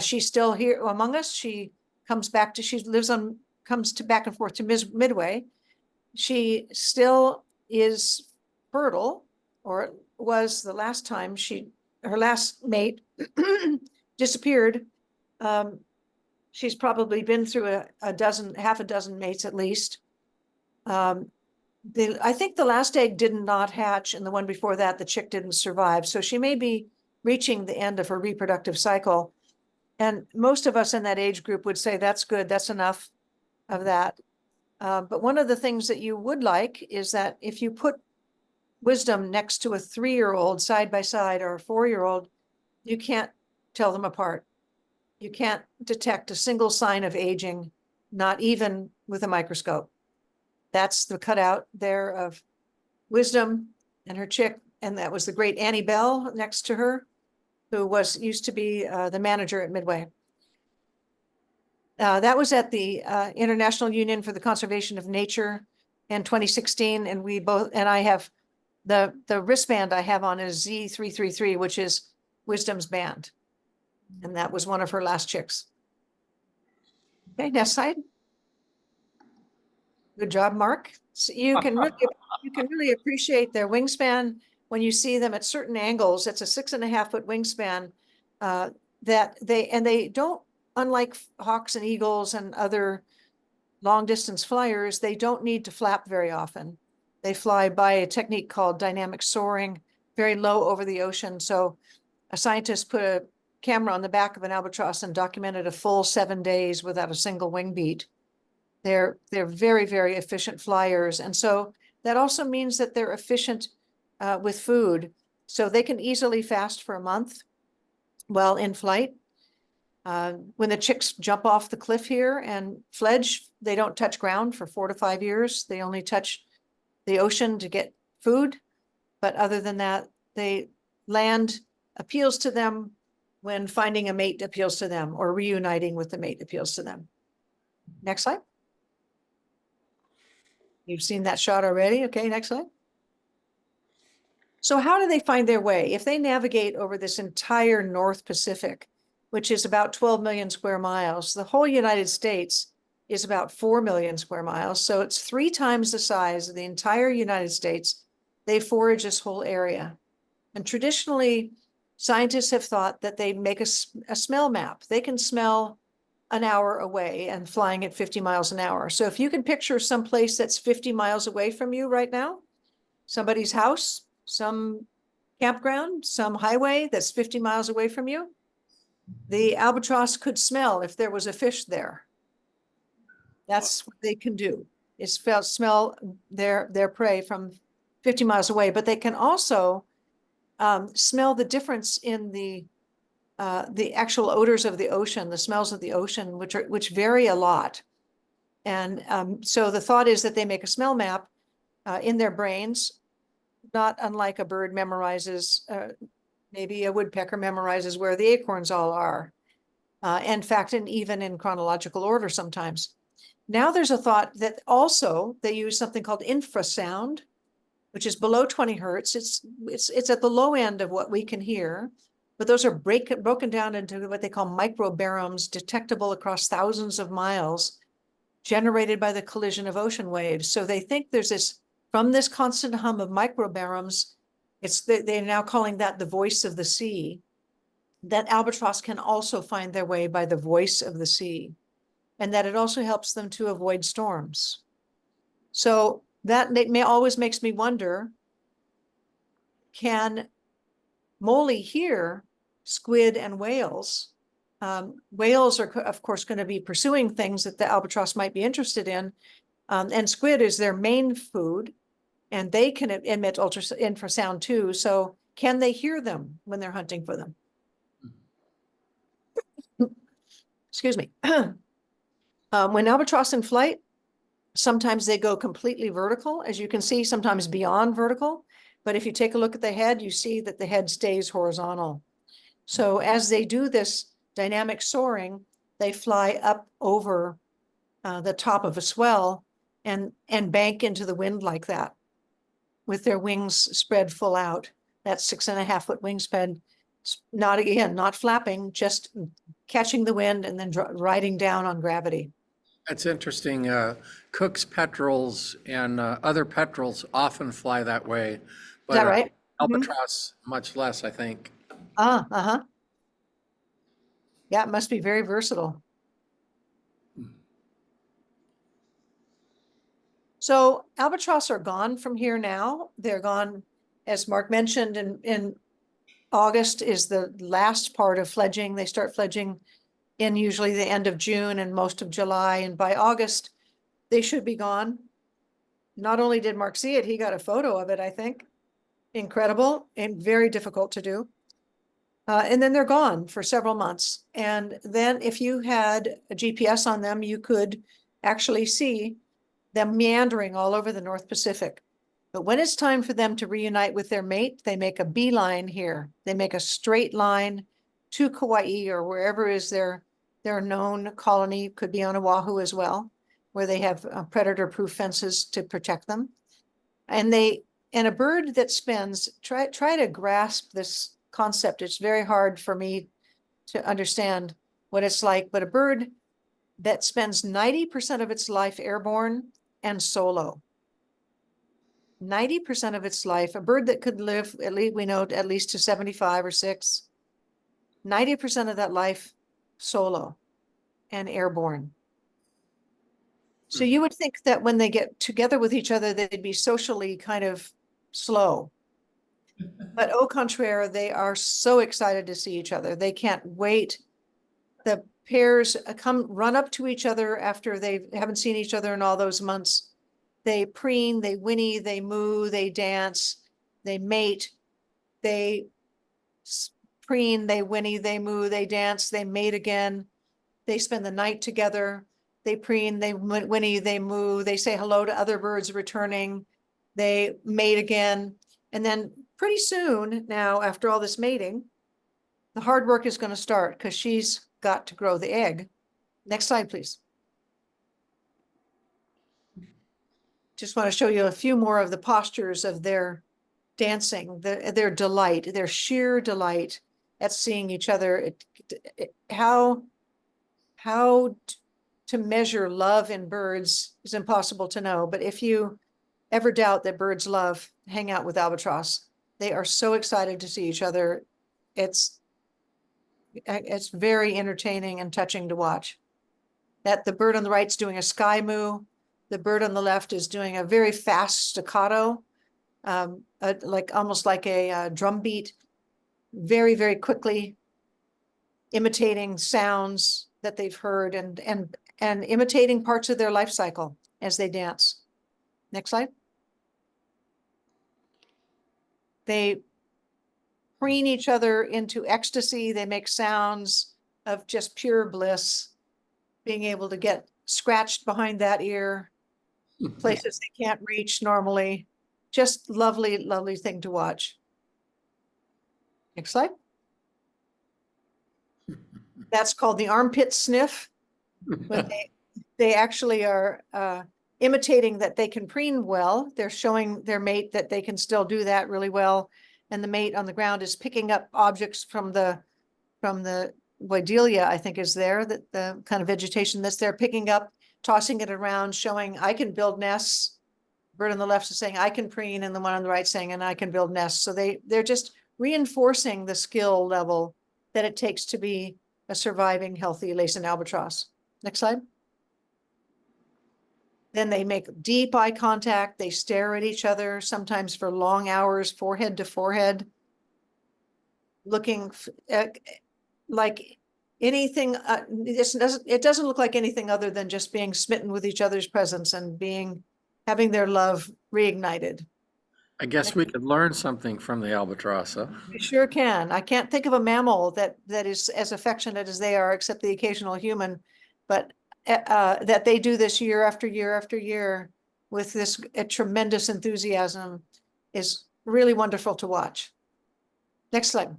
she's still here among us. She comes back to, comes back and forth to Midway. She still is fertile, or was the last time her last mate disappeared. She's probably been through half a dozen mates at least. I think the last egg did not hatch, and the one before that, the chick didn't survive. So she may be reaching the end of her reproductive cycle. And most of us in that age group would say, that's good, that's enough of that. But one of the things that you would like is that if you put Wisdom next to a 3-year-old side by side, or a 4-year-old, you can't tell them apart. You can't detect a single sign of aging, not even with a microscope. That's the cutout there of Wisdom and her chick. And that was the great Annie Bell next to her, who used to be the manager at Midway. That was at the International Union for the Conservation of Nature in 2016. And I have the wristband I have on is Z333, which is Wisdom's band. And that was one of her last chicks. Okay, next slide. Good job, Mark. So you can really appreciate their wingspan when you see them at certain angles. It's a 6.5-foot wingspan that they don't, unlike hawks and eagles and other long distance flyers, they don't need to flap very often. They fly by a technique called dynamic soaring, very low over the ocean. So a scientist put a camera on the back of an albatross and documented a full 7 days without a single wing beat. They're very, very efficient flyers. And so that also means that they're efficient with food. So they can easily fast for a month while in flight. When the chicks jump off the cliff here and fledge, they don't touch ground for 4 to 5 years. They only touch the ocean to get food. But other than that, land appeals to them when finding a mate appeals to them, or reuniting with the mate appeals to them. Next slide. You've seen that shot already. Okay, next slide. So how do they find their way? If they navigate over this entire North Pacific, which is about 12 million square miles, the whole United States is about 4 million square miles. So it's 3 times the size of the entire United States. They forage this whole area. And traditionally, scientists have thought that they make a smell map. They can smell an hour away and flying at 50 miles an hour. So if you can picture some place that's 50 miles away from you right now, somebody's house, some campground, some highway that's 50 miles away from you, the albatross could smell if there was a fish there. That's what they can do, is smell their prey from 50 miles away. But they can also smell the difference in the actual odors of the ocean, the smells of the ocean, which vary a lot. And so the thought is that they make a smell map in their brains, not unlike a bird memorizes, maybe a woodpecker memorizes where the acorns all are. In fact, and even in chronological order sometimes. Now there's a thought that also they use something called infrasound, which is below 20 hertz. It's at the low end of what we can hear, but those are broken down into what they call microbaromes, detectable across thousands of miles, generated by the collision of ocean waves. So they think there's this, from this constant hum of microbaromes, they're now calling that the voice of the sea, that albatross can also find their way by the voice of the sea, and that it also helps them to avoid storms. So that always makes me wonder, can Mōlī hear squid and whales? Whales are, of course, going to be pursuing things that the albatross might be interested in. And squid is their main food, and they can emit infrasound too. So can they hear them when they're hunting for them? Excuse me. When albatross in flight, sometimes they go completely vertical, as you can see, sometimes beyond vertical. But if you take a look at the head, you see that the head stays horizontal. So as they do this dynamic soaring, they fly up over the top of a swell and bank into the wind like that, with their wings spread full out. That's 6.5-foot wingspan. Not flapping, just catching the wind and then riding down on gravity. That's interesting. Cook's petrels and other petrels often fly that way. Is But that right? albatross, much less, I think. Uh-huh. Yeah, it must be very versatile. So albatross are gone from here now. They're gone, as Mark mentioned, in August is the last part of fledging. They start fledging in usually the end of June and most of July. And by August, they should be gone. Not only did Mark see it, he got a photo of it, I think. Incredible and very difficult to do. And then they're gone for several months. And then if you had a GPS on them, you could actually see them meandering all over the North Pacific. But when it's time for them to reunite with their mate, they make a beeline here. They make a straight line to Kaua'i, or wherever is their known colony, could be on Oahu as well, where they have predator-proof fences to protect them. And a bird that spends, try to grasp this concept. It's very hard for me to understand what it's like, but a bird that spends 90% of its life airborne and solo. 90% of its life, a bird that could live, at least we know, at least to 75 or 6, 90% of that life solo and airborne. So you would think that when they get together with each other, they'd be socially kind of slow. But au contraire, they are so excited to see each other. They can't wait. The pairs run up to each other after they haven't seen each other in all those months. They preen, they whinny, they moo, they dance, they mate, they preen, they whinny, they moo, they dance, they mate again. They spend the night together. They preen, they whinny, they moo, they say hello to other birds returning. They mate again. And then pretty soon now, after all this mating, the hard work is going to start because she's got to grow the egg. Next slide, please. Just want to show you a few more of the postures of their dancing, their delight, their sheer delight at seeing each other. How to measure love in birds is impossible to know. But if you ever doubt that birds love, hang out with albatross. They are so excited to see each other. It's very entertaining and touching to watch. That the bird on the right is doing a sky moo. The bird on the left is doing a very fast staccato, almost like a drum beat, very, very quickly imitating sounds that they've heard and imitating parts of their life cycle as they dance. Next slide. They preen each other into ecstasy. They make sounds of just pure bliss, being able to get scratched behind that ear, places they can't reach normally. Just lovely, lovely thing to watch. Next slide. That's called the armpit sniff. When they actually are imitating that they can preen well. They're showing their mate that they can still do that really well. And the mate on the ground is picking up objects from the Boidelia, I think is there, that the kind of vegetation that's there, picking up, tossing it around, showing I can build nests. Bird on the left is saying I can preen, and the one on the right saying, and I can build nests. So they're just reinforcing the skill level that it takes to be a surviving, healthy Laysan albatross. Next slide. Then they make deep eye contact. They stare at each other, sometimes for long hours, forehead to forehead, looking like anything. It doesn't look like anything other than just being smitten with each other's presence and having their love reignited. I guess we could learn something from the albatross, huh? We sure can. I can't think of a mammal that is as affectionate as they are, except the occasional human, but that they do this year after year after year with this tremendous enthusiasm is really wonderful to watch. Next slide.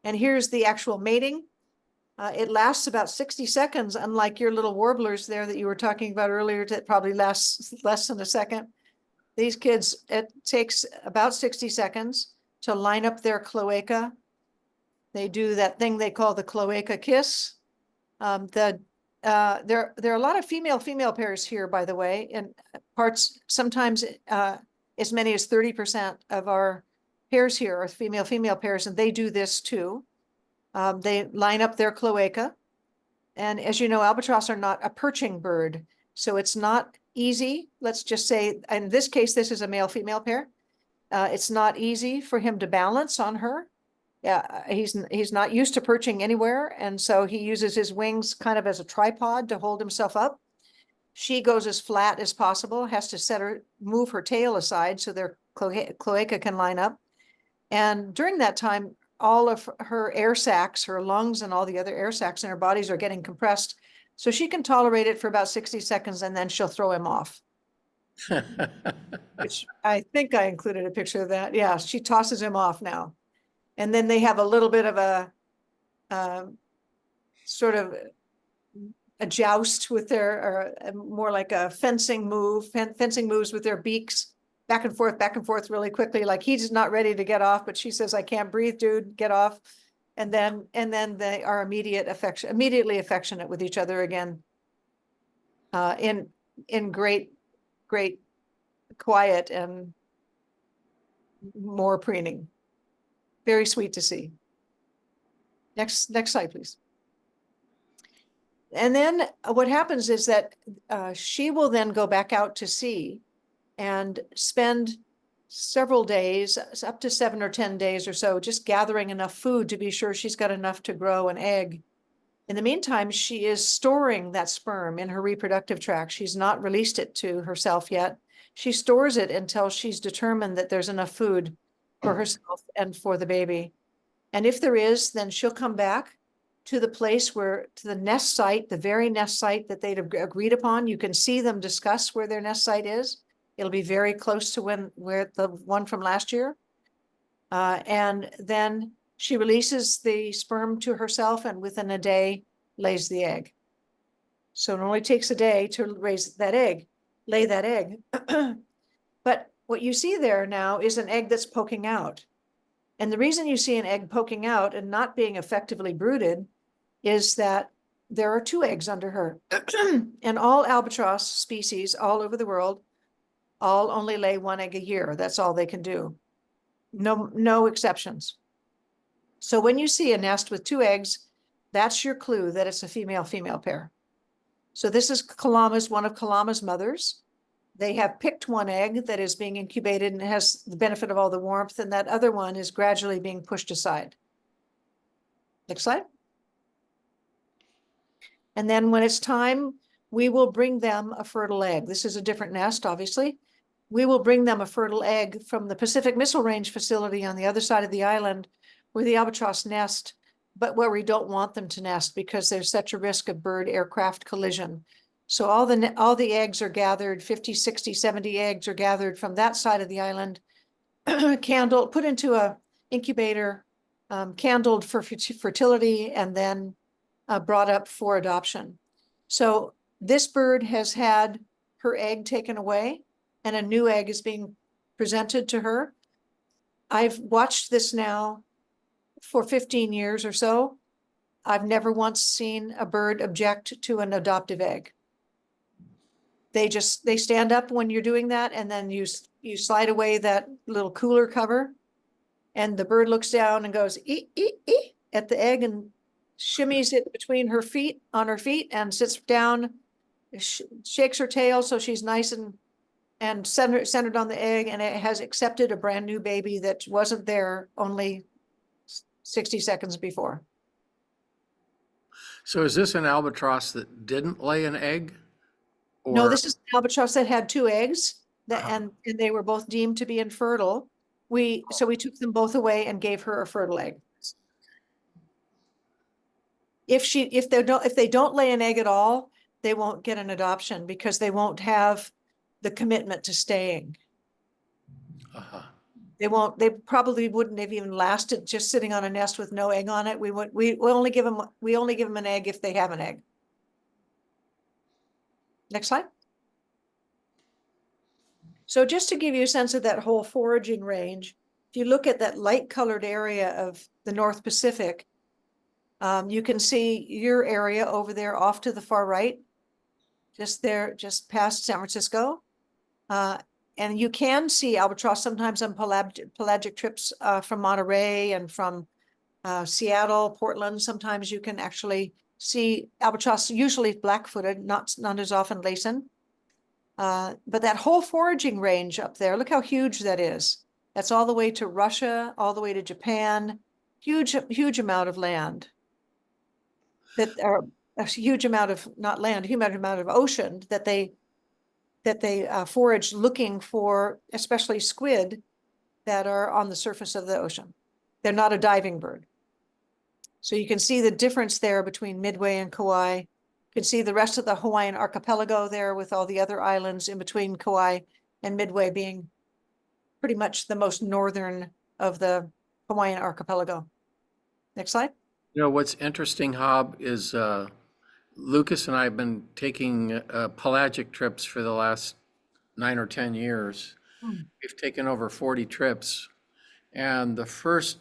And here's the actual mating. It lasts about 60 seconds, unlike your little warblers there that you were talking about earlier, that probably lasts less than a second. These kids, it takes about 60 seconds to line up their cloaca. They do that thing they call the cloaca kiss. There are a lot of female pairs here, by the way, in parts, sometimes as many as 30% of our pairs here are female pairs, and they do this too. They line up their cloaca. And as you know, albatross are not a perching bird, so it's not easy. Let's just say, in this case, this is a male-female pair. It's not easy for him to balance on her. Yeah, he's not used to perching anywhere, and so he uses his wings kind of as a tripod to hold himself up. She goes as flat as possible, has to move her tail aside so their cloaca can line up. And during that time, all of her air sacs, her lungs and all the other air sacs in her bodies are getting compressed. So she can tolerate it for about 60 seconds, and then she'll throw him off. Which I think I included a picture of that. Yeah, she tosses him off now. And then they have a little bit of a sort of a joust with or more like a fencing move, fencing moves with their beaks back and forth really quickly. Like he's not ready to get off, but she says, I can't breathe, dude, get off. And then they are immediately affectionate with each other again, in great quiet and more preening. Very sweet to see. Next slide, please. And then what happens is that she will then go back out to sea and spend several days, up to 7 or 10 days or so, just gathering enough food to be sure she's got enough to grow an egg. In the meantime, she is storing that sperm in her reproductive tract. She's not released it to herself yet. She stores it until she's determined that there's enough food for herself and for the baby. And if there is, then she'll come back to the place to the nest site, the very nest site that they'd agreed upon. You can see them discuss where their nest site is. It'll be very close to where the one from last year. And then she releases the sperm to herself, and within a day lays the egg. So it only takes a day to lay that egg. But what you see there now is an egg that's poking out. And the reason you see an egg poking out and not being effectively brooded is that there are 2 eggs under her. And all albatross species all over the world all only lay 1 egg a year. That's all they can do. No exceptions. So when you see a nest with 2 eggs, that's your clue that it's a female pair. So this is Kalama's, one of Kalama's mothers. They have picked 1 egg that is being incubated and has the benefit of all the warmth, and that other one is gradually being pushed aside. Next slide. And then when it's time, we will bring them a fertile egg. This is a different nest, obviously. We will bring them a fertile egg from the Pacific Missile Range facility on the other side of the island where the albatross nest, but where we don't want them to nest because there's such a risk of bird-aircraft collision. So all the eggs are gathered, 50, 60, 70 eggs are gathered from that side of the island, put into a incubator, candled for fertility, and then brought up for adoption. So this bird has had her egg taken away and a new egg is being presented to her. I've watched this now for 15 years or so. I've never once seen a bird object to an adoptive egg. They stand up when you're doing that, and then you slide away that little cooler cover, and the bird looks down and goes ee, ee, ee, at the egg and shimmies it between her feet, and sits down, shakes her tail so she's nice and centered on the egg, and it has accepted a brand new baby that wasn't there only 60 seconds before. So is this an albatross that didn't lay an egg? No, Or- this is an albatross that had two eggs and they were both deemed to be infertile. So we took them both away and gave her a fertile egg. If they don't lay an egg at all, they won't get an adoption because they won't have the commitment to staying. Uh-huh. They probably wouldn't have even lasted just sitting on a nest with no egg on it. We only give them an egg if they have an egg. Next slide. So just to give you a sense of that whole foraging range, if you look at that light colored area of the North Pacific, you can see your area over there off to the far right, just past San Francisco. And you can see albatross sometimes on pelagic trips from Monterey and from Seattle, Portland. Sometimes you can actually see albatross, usually black-footed, not as often Laysan. But that whole foraging range up there, look how huge that is. That's all the way to Russia, all the way to Japan, huge amount of land. That are a huge amount of, not land, huge amount of ocean that they forage looking for, especially squid that are on the surface of the ocean. They're not a diving bird. So you can see the difference there between Midway and Kauai. You can see the rest of the Hawaiian archipelago there with all the other islands in between Kauai and Midway being pretty much the most northern of the Hawaiian archipelago. Next slide. You know, what's interesting, Hob, is Lucas and I have been taking pelagic trips for the last 9 or 10 years. We've taken over 40 trips, and the first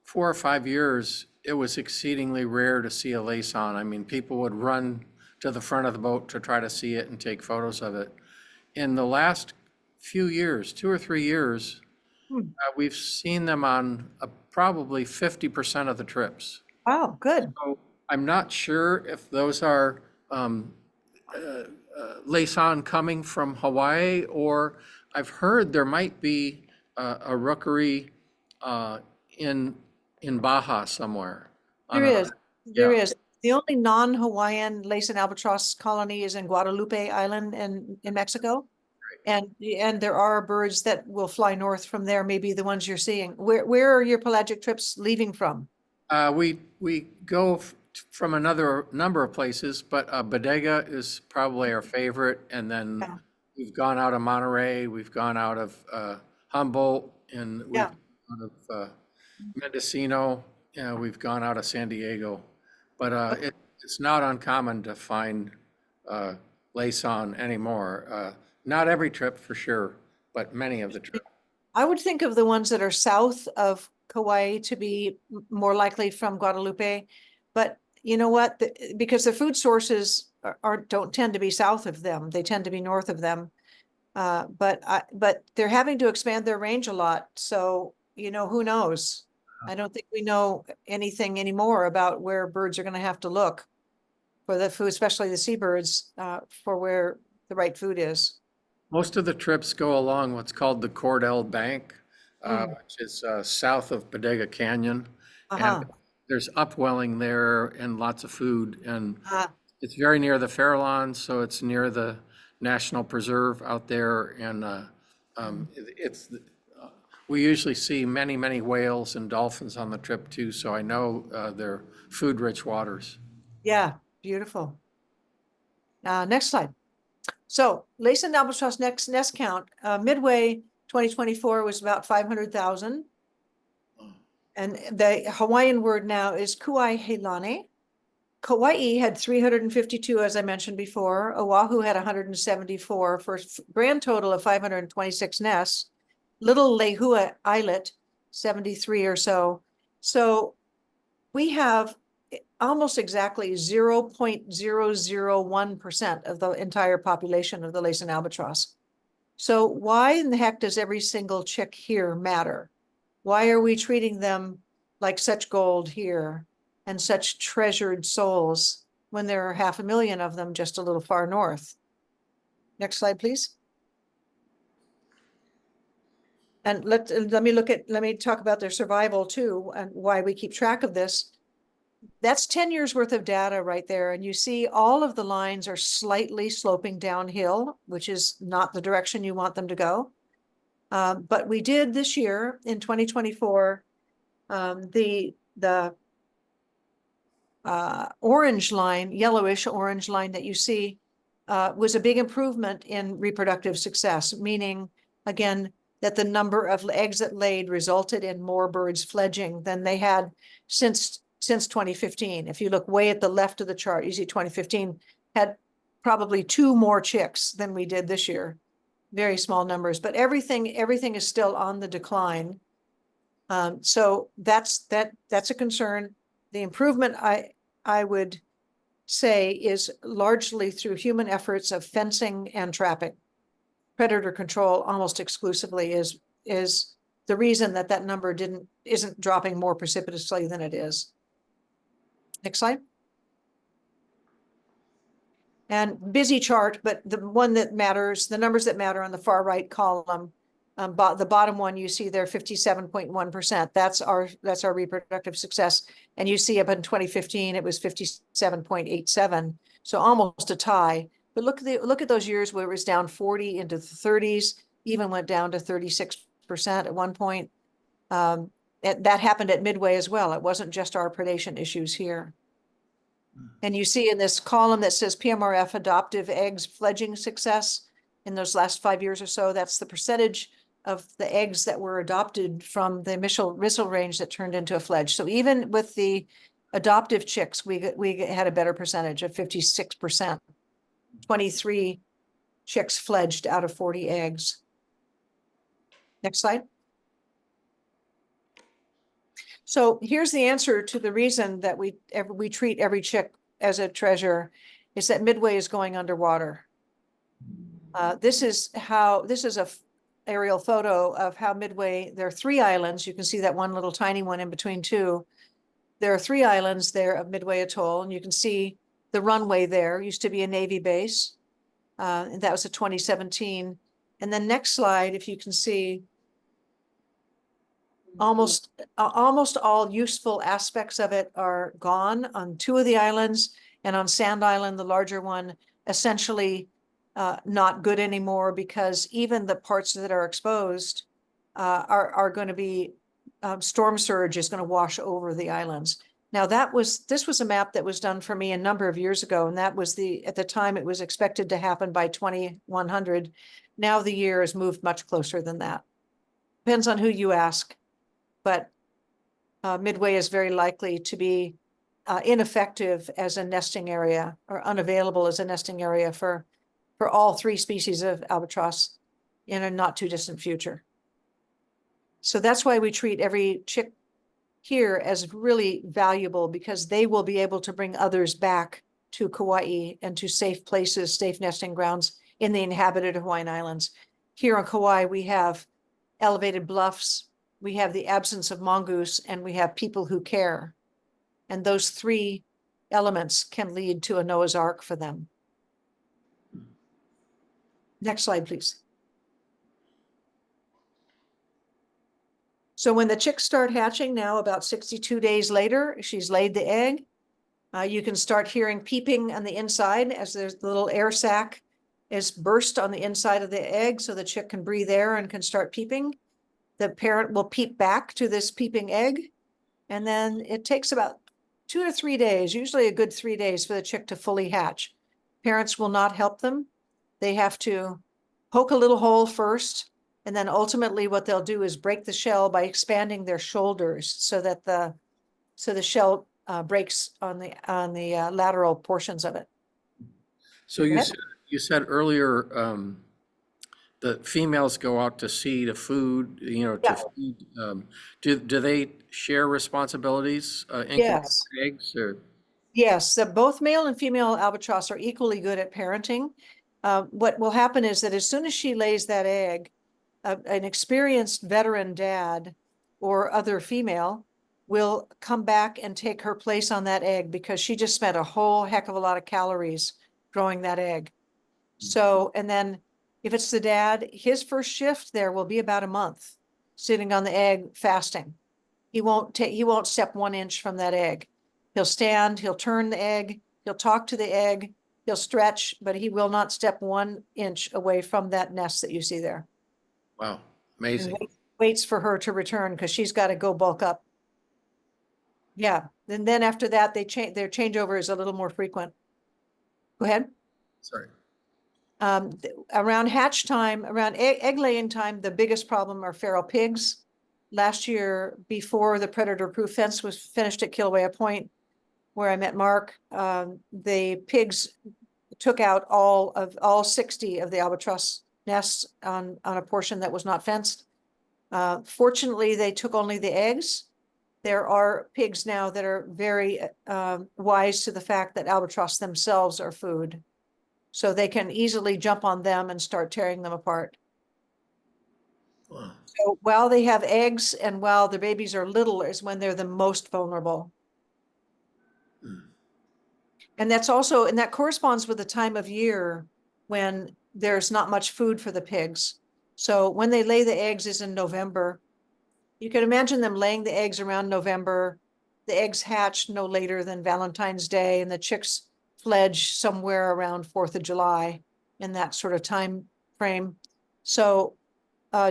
4 or 5 years, it was exceedingly rare to see a Laysan. I mean, people would run to the front of the boat to try to see it and take photos of it. In the last few years, 2 or 3 years, we've seen them on probably 50% of the trips. Wow, good. So I'm not sure if those are Laysan coming from Hawaii, or I've heard there might be a rookery in Baja somewhere. There is. Yeah. The only non-Hawaiian Laysan albatross colony is in Guadalupe Island in Mexico. And there are birds that will fly north from there, maybe the ones you're seeing. Where are your pelagic trips leaving from? We go from another number of places, but Bodega is probably our favorite. And then Yeah. we've gone out of Monterey, we've gone out of Humboldt, and we've Yeah. gone out of Mendocino, we've gone out of San Diego. But it's not uncommon to find Laysan anymore. Not every trip for sure, but many of the trips. I would think of the ones that are south of Kauai to be more likely from Guadalupe. But you know what? Because the food sources don't tend to be south of them. They tend to be north of them. But they're having to expand their range a lot. So, who knows? I don't think we know anything anymore about where birds are going to have to look for the food, especially the seabirds, for where the right food is. Most of the trips go along what's called the Cordell Bank, which is south of Bodega Canyon. Uh-huh. And there's upwelling there and lots of food. And Uh, it's very near the Farallon, so it's near the National Preserve out there. And we usually see many, many whales and dolphins on the trip too. So I know they're food-rich waters. yeah, beautiful. Next slide. So Laysan albatross nest count, Midway 2024 was about 500,000. And the Hawaiian word now is Kuai Helane. Kaua'i had 352, as I mentioned before. Oahu had 174 for a grand total of 526 nests. Little Lehua Islet, 73 or so. So we have almost exactly 0.001% of the entire population of the Laysan albatross. So why in the heck does every single chick here matter? Why are we treating them like such gold here and such treasured souls when there are 500,000 of them just a little far north? Next slide, please. And let me talk about their survival too, and why we keep track of this. That's 10 years worth of data right there. And you see all of the lines are slightly sloping downhill, which is not the direction you want them to go. But we did this year in 2024, the orange line, yellowish orange line that you see was a big improvement in reproductive success, meaning, again, that the number of eggs that laid resulted in more birds fledging than they had since 2015. If you look way at the left of the chart, you see 2015 had probably 2 more chicks than we did this year. Very small numbers, but everything is still on the decline. So that's a concern. The improvement I would say is largely through human efforts of fencing and trapping. Predator control almost exclusively is the reason that number isn't dropping more precipitously than it is. Next slide. And busy chart, but the one that matters, the numbers that matter on the far right column, the bottom one you see there, 57.1%. That's our reproductive success. And you see up in 2015, it was 57.87. So almost a tie. But look at those years where it was down 40 into the 30s, even went down to 36% at one point. That happened at Midway as well. It wasn't just our predation issues here. And you see in this column that says PMRF adoptive eggs fledging success in those last 5 years or so, that's the percentage of the eggs that were adopted from the initial range that turned into a fledge. So even with the adoptive chicks, we had a better percentage of 56%. 23 chicks fledged out of 40 eggs. Next slide. So here's the answer to the reason that we treat every chick as a treasure, is that Midway is going underwater. This is a aerial photo of how Midway, there are 3 islands. You can see that one little tiny one in between 2. There are 3 islands there of Midway Atoll, and you can see the runway there used to be a Navy base. And that was a 2017. And then next slide, if you can see, almost all useful aspects of it are gone on 2 of the islands, and on Sand Island, the larger one, essentially not good anymore, because even the parts that are exposed are going to be, storm surge is going to wash over the islands. Now this was a map that was done for me a number of years ago, and that was at the time it was expected to happen by 2100. Now the year has moved much closer than that. Depends on who you ask, but Midway is very likely to be ineffective as a nesting area, or unavailable as a nesting area for all 3 species of albatross in a not too distant future. So that's why we treat every chick here as really valuable, because they will be able to bring others back to Kauai and to safe places, safe nesting grounds in the inhabited Hawaiian Islands. Here on Kauai, we have elevated bluffs, we have the absence of mongoose, and we have people who care. And those 3 elements can lead to a Noah's Ark for them. Next slide, please. So when the chicks start hatching now, about 62 days later, she's laid the egg. You can start hearing peeping on the inside as the little air sac is burst on the inside of the egg, so the chick can breathe air and can start peeping. The parent will peep back to this peeping egg, and then it takes about 2 to 3 days, usually a good 3 days, for the chick to fully hatch. Parents will not help them. They have to poke a little hole first, and then ultimately what they'll do is break the shell by expanding their shoulders so that the shell breaks on the lateral portions of it. So you Yep. said, you said earlier, the females go out to sea to food, you know, Yeah. to feed. Do they share responsibilities, incubating Yes. eggs or? Yes, both male and female albatross are equally good at parenting. What will happen is that as soon as she lays that egg, an experienced veteran dad or other female will come back and take her place on that egg because she just spent a whole heck of a lot of calories growing that egg. So, and then if it's the dad, his first shift there will be about a month sitting on the egg fasting. He won't step 1 inch from that egg. He'll stand, he'll turn the egg, he'll talk to the egg, he'll stretch, but he will not step 1 inch away from that nest that you see there. Wow, And amazing. waits for her to return because she's got to go bulk up. Yeah, and then after that, their changeover is a little more frequent. Go ahead. Sorry. Around hatch time, around egg laying time, the biggest problem are feral pigs. Last year, before the predator-proof fence was finished at Kilauea Point, where I met Mark, the pigs took out all 60 of the albatross nests on a portion that was not fenced. Fortunately, they took only the eggs. There are pigs now that are very wise to the fact that albatross themselves are food. So they can easily jump on them and start tearing them apart. Wow. So while they have eggs and while the babies are little is when they're the most vulnerable. And that corresponds with the time of year when there's not much food for the pigs. So when they lay the eggs is in November. You can imagine them laying the eggs around November. The eggs hatch no later than Valentine's Day, and the chicks fledge somewhere around 4th of July in that sort of time frame. So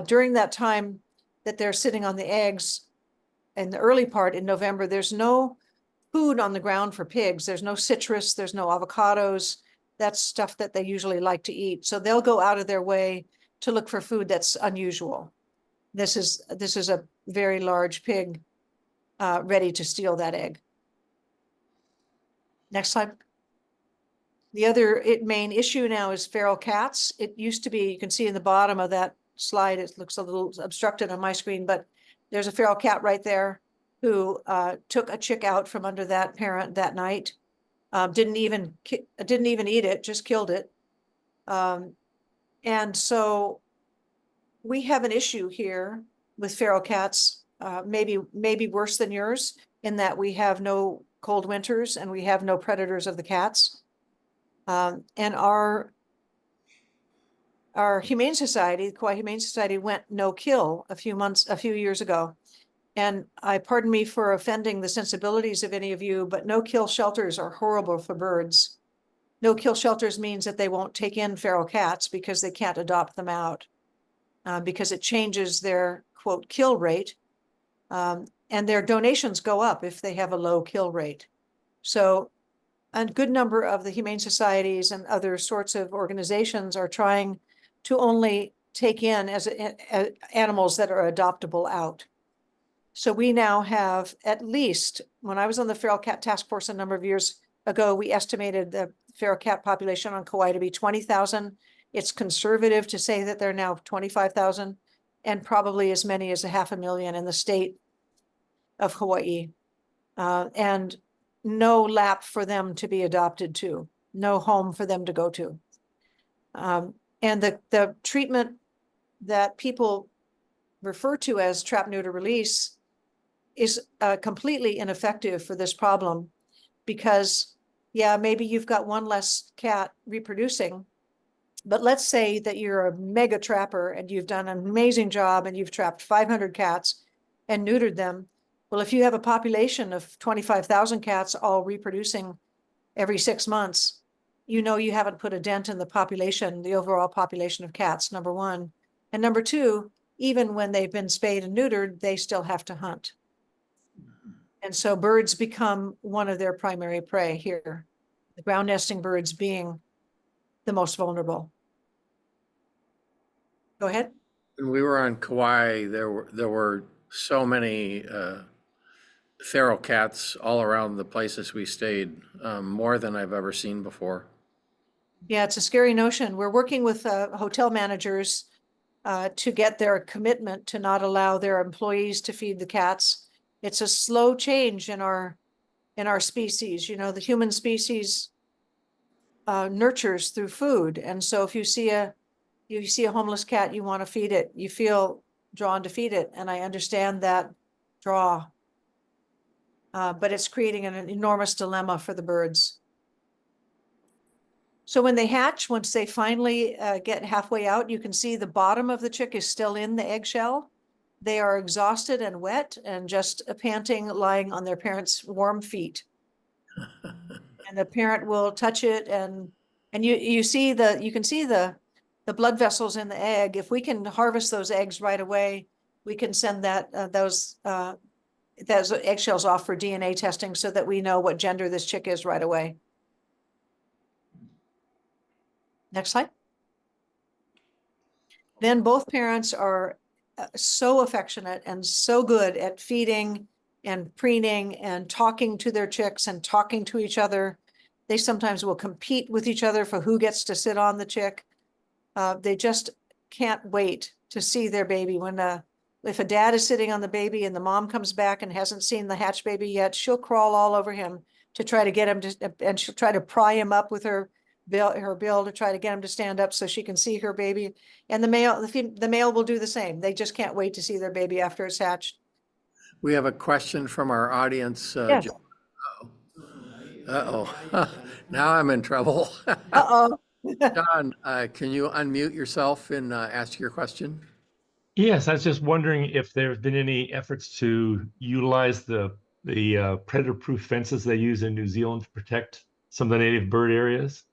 during that time that they're sitting on the eggs in the early part in November, there's no food on the ground for pigs. There's no citrus, there's no avocados. That's stuff that they usually like to eat. So they'll go out of their way to look for food that's unusual. This is a very large pig ready to steal that egg. Next slide. The other main issue now is feral cats. It used to be, you can see in the bottom of that slide, it looks a little obstructed on my screen, but there's a feral cat right there who took a chick out from under that parent that night. Didn't even eat it, just killed it. And so we have an issue here with feral cats, maybe worse than yours, in that we have no cold winters and we have no predators of the cats. And our Humane Society, the Kauai Humane Society, went no kill a few years ago. And pardon me for offending the sensibilities of any of you, but no kill shelters are horrible for birds. No kill shelters means that they won't take in feral cats because they can't adopt them out, because it changes their quote kill rate. And their donations go up if they have a low kill rate. So a good number of the humane societies and other sorts of organizations are trying to only take in as animals that are adoptable out. So we now have at least, when I was on the feral cat task force a number of years ago, we estimated the feral cat population on Kauai to be 20,000. It's conservative to say that they're now 25,000 and probably as many as 500,000 in the state of Hawaii. And no lap for them to be adopted to, no home for them to go to. And the treatment that people refer to as trap, neuter, release is completely ineffective for this problem because, yeah, maybe you've got one less cat reproducing, but let's say that you're a mega trapper and you've done an amazing job and you've trapped 500 cats and neutered them. Well, if you have a population of 25,000 cats all reproducing every 6 months, you know you haven't put a dent in the population, the overall population of cats, number one. And number two, even when they've been spayed and neutered, they still have to hunt. And so birds become one of their primary prey here, the ground nesting birds being the most vulnerable. Go ahead. When we were on Kauai, there were so many feral cats all around the places we stayed, more than I've ever seen before. Yeah, it's a scary notion. We're working with hotel managers to get their commitment to not allow their employees to feed the cats. It's a slow change in our species. You know, the human species nurtures through food, and so if you see a homeless cat, you want to feed it. You feel drawn to feed it, and I understand that draw. But it's creating an enormous dilemma for the birds. So when they hatch, once they finally get halfway out, you can see the bottom of the chick is still in the eggshell. They are exhausted and wet and just panting, lying on their parents' warm feet. And the parent will touch it, and you can see the blood vessels in the egg. If we can harvest those eggs right away, we can send those eggshells off for DNA testing so that we know what gender this chick is right away. Next slide. Then both parents are so affectionate and so good at feeding and preening and talking to their chicks and talking to each other. They sometimes will compete with each other for who gets to sit on the chick. They just can't wait to see their baby. If a dad is sitting on the baby and the mom comes back and hasn't seen the hatch baby yet, she'll crawl all over him to try to get him to, and she'll try to pry him up with her bill to try to get him to stand up so she can see her baby. And the male will do the same. They just can't wait to see their baby after it's hatched. We have a question from our audience. Yes. Uh-oh. Now I'm in trouble. Uh-oh. John, can you unmute yourself and ask your question? Yes, I was just wondering if there's been any efforts to utilize the predator-proof fences they use in New Zealand to protect some of the native bird areas.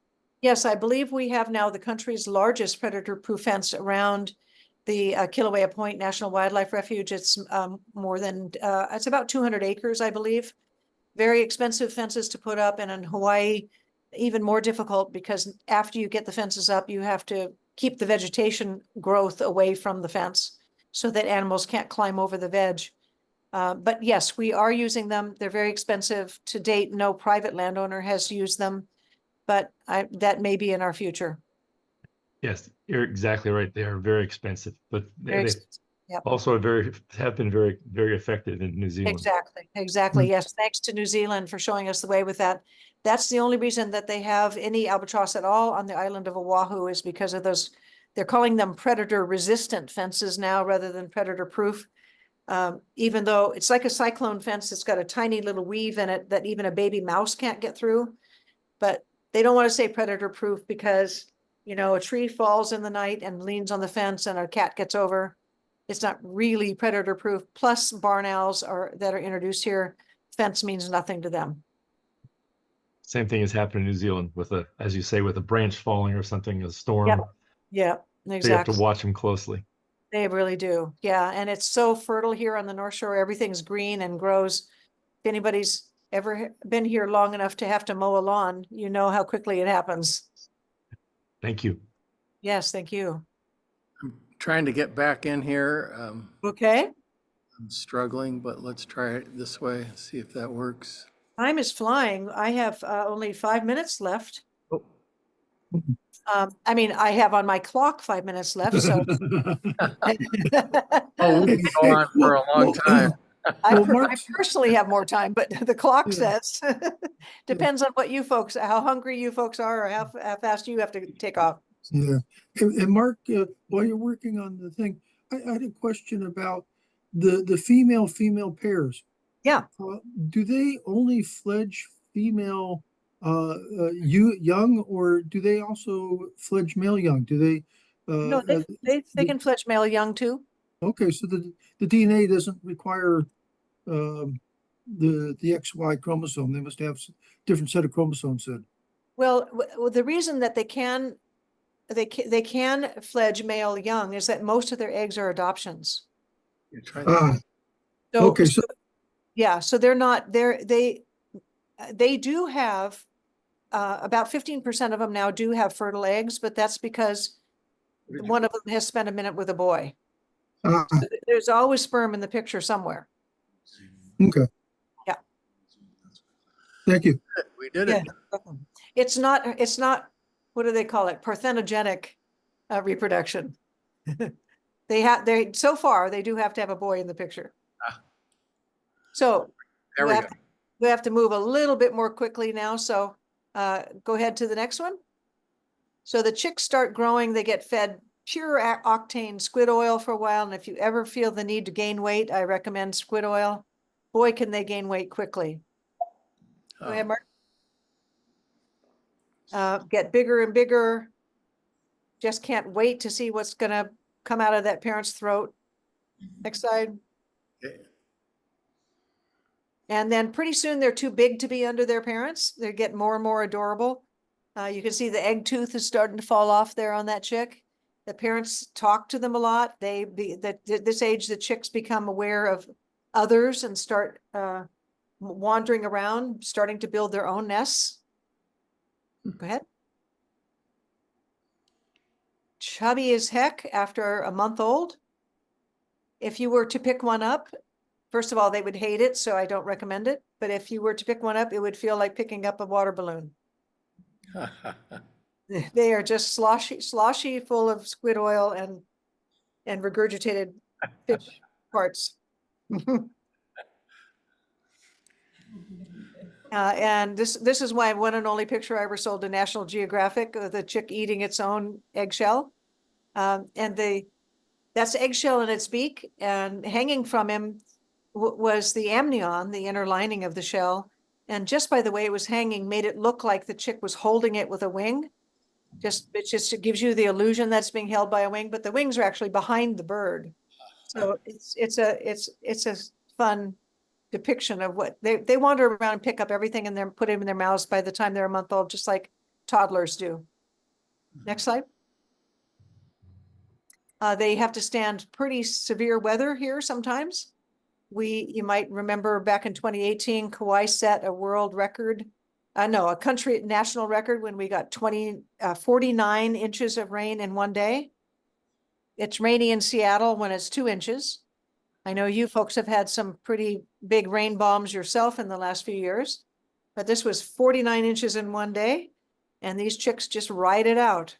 Yes, I believe we have now the country's largest predator-proof fence around the Kilauea Point National Wildlife Refuge. It's it's about 200 acres, I believe. Very expensive fences to put up, and in Hawaii, even more difficult because after you get the fences up, you have to keep the vegetation growth away from the fence so that animals can't climb over the veg. But yes, we are using them. They're very expensive. To date, no private landowner has used them, but that may be in our future. Yes, you're exactly right. They are very expensive, but Very they expensive. Yep. also have been very, very effective in New Zealand. Exactly. Yes. Thanks to New Zealand for showing us the way with that. That's the only reason that they have any albatross at all on the island of Oahu is because of those. They're calling them predator resistant fences now rather than predator proof. Even though it's like a cyclone fence, it's got a tiny little weave in it that even a baby mouse can't get through. But they don't want to say predator proof because, you know, a tree falls in the night and leans on the fence and a cat gets over. It's not really predator proof. Plus barn owls that are introduced here, fence means nothing to them. Same thing has happened in New Zealand with as you say, with a branch falling or something, a storm. Yeah, So exactly. you have to watch them closely. They really do. Yeah. And it's so fertile here on the North Shore. Everything's green and grows. If anybody's ever been here long enough to have to mow a lawn, you know how quickly it happens. Thank you. Yes, thank you. I'm trying to get back in here. Okay. I'm struggling, but let's try it this way, see if that works. Time is flying. I have only 5 minutes left. Oh. I mean, I have on my clock 5 minutes left, so. Oh, we can go on for a long time. I personally have more time, but the clock says, depends on what you folks, how hungry you folks are or how fast you have to take off. Yeah, and Mark, while you're working on the thing, I had a question about the female pairs. Yeah. Do they only fledge female young, or do they also fledge male young? Do they? No, they can fledge male young too. Okay, so the DNA doesn't require the XY chromosome. They must have different set of chromosomes then. Well, the reason that they can fledge male young is that most of their eggs are adoptions. Okay, so yeah, so they're not they do have about 15% of them now do have fertile eggs, but that's because one of them has spent a minute with a boy. So there's always sperm in the picture somewhere. okay. Thank you. We did Yeah. it. It's not, what do they call it? Parthenogenic reproduction. So far, they do have to have a boy in the picture. Ah. So There we go. we have to move a little bit more quickly now. So go ahead to the next one. So the chicks start growing, they get fed pure octane squid oil for a while. And if you ever feel the need to gain weight, I recommend squid oil. Boy, can they gain weight quickly. Go ahead, Mark. Get bigger and bigger. Just can't wait to see what's gonna come out of that parent's throat. Next slide. Okay. And then pretty soon they're too big to be under their parents. They get more and more adorable. You can see the egg tooth is starting to fall off there on that chick. The parents talk to them a lot. At this age, the chicks become aware of others and start wandering around, starting to build their own nests. Go ahead. Chubby as heck after a month old. If you were to pick one up, first of all, they would hate it, so I don't recommend it. But if you were to pick one up, it would feel like picking up a water balloon. They are just sloshy, full of squid oil and regurgitated fish parts. And this is my one and only picture I ever sold to National Geographic of the chick eating its own eggshell. That's eggshell in its beak, and hanging from him was the amnion, the inner lining of the shell. And just by the way it was hanging made it look like the chick was holding it with a wing. It gives you the illusion that's being held by a wing, but the wings are actually behind the bird. So it's a fun depiction of what they wander around and pick up everything and then put it in their mouths by the time they're a month old, just like toddlers do. Next slide. They have to stand pretty severe weather here sometimes. You might remember back in 2018, Kauai set a world record, a country national record when we got 49 inches of rain in one day. It's rainy in Seattle when it's 2 inches. I know you folks have had some pretty big rain bombs yourself in the last few years, but this was 49 inches in one day, and these chicks just ride it out.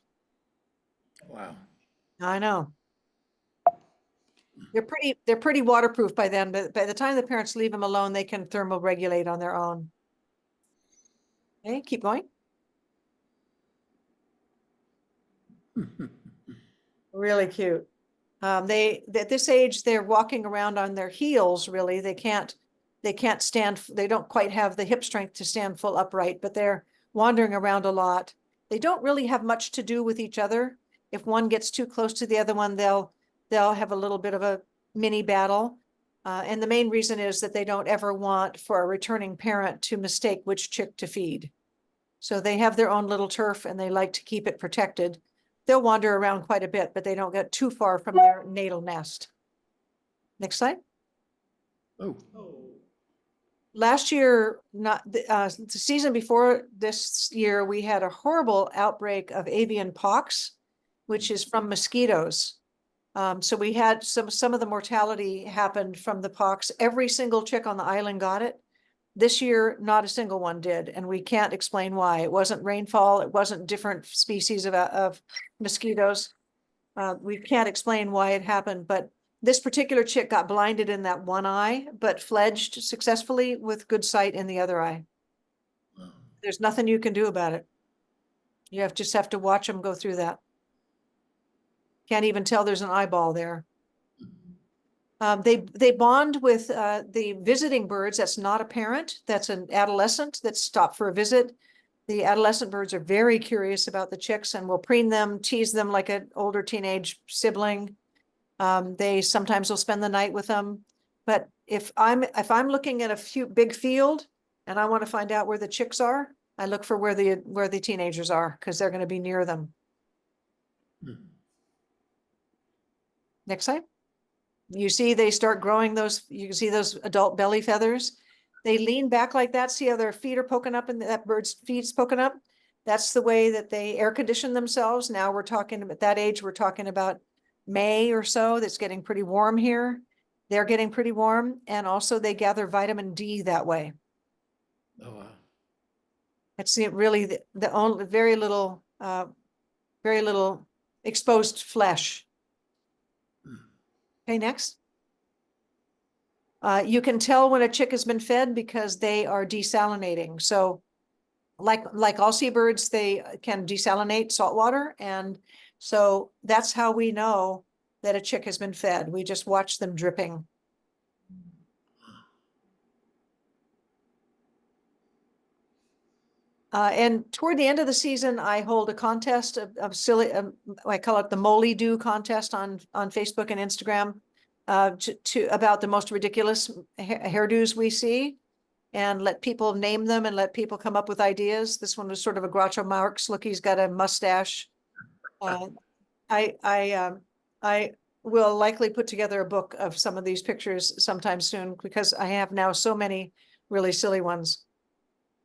Wow. I know. They're pretty waterproof by then, but by the time the parents leave them alone, they can thermoregulate on their own. Okay, keep going. Really cute. At this age, they're walking around on their heels, really. They can't stand, they don't quite have the hip strength to stand full upright, but they're wandering around a lot. They don't really have much to do with each other. If one gets too close to the other one, they'll have a little bit of a mini battle. And the main reason is that they don't ever want for a returning parent to mistake which chick to feed. So they have their own little turf and they like to keep it protected. They'll wander around quite a bit, but they don't get too far from their natal nest. Next slide. Oh. Last year, the season before this year, we had a horrible outbreak of avian pox, which is from mosquitoes. So we had some of the mortality happened from the pox. Every single chick on the island got it. This year, not a single one did, and we can't explain why. It wasn't rainfall. It wasn't different species of mosquitoes. We can't explain why it happened, but this particular chick got blinded in that one eye, but fledged successfully with good sight in the other eye. There's nothing you can do about it. You just have to watch them go through that. Can't even tell there's an eyeball there. They bond with the visiting birds. That's not a parent. That's an adolescent that's stopped for a visit. The adolescent birds are very curious about the chicks and will preen them, tease them like an older teenage sibling. They sometimes will spend the night with them. But if I'm looking at a big field and I want to find out where the chicks are, I look for where the teenagers are because they're going to be near them. Next slide. You see they start growing those, you can see those adult belly feathers. They lean back like that. See how their feet are poking up and that bird's feet's poking up? That's the way that they air condition themselves. Now we're talking about that age, we're talking about May or so. That's getting pretty warm here. They're getting pretty warm. And also they gather vitamin D that way. Oh, wow. It's really the only very little exposed flesh. Okay, next. You can tell when a chick has been fed because they are desalinating. So like all seabirds, they can desalinate saltwater. And so that's how we know that a chick has been fed. We just watch them dripping. And toward the end of the season, I hold a contest of silly, I call it the Mōlī Do contest on Facebook and Instagram, about the most ridiculous hairdos we see, and let people name them and let people come up with ideas. This one was sort of a Groucho Marx look. He's got a mustache. I will likely put together a book of some of these pictures sometime soon because I have now so many really silly ones.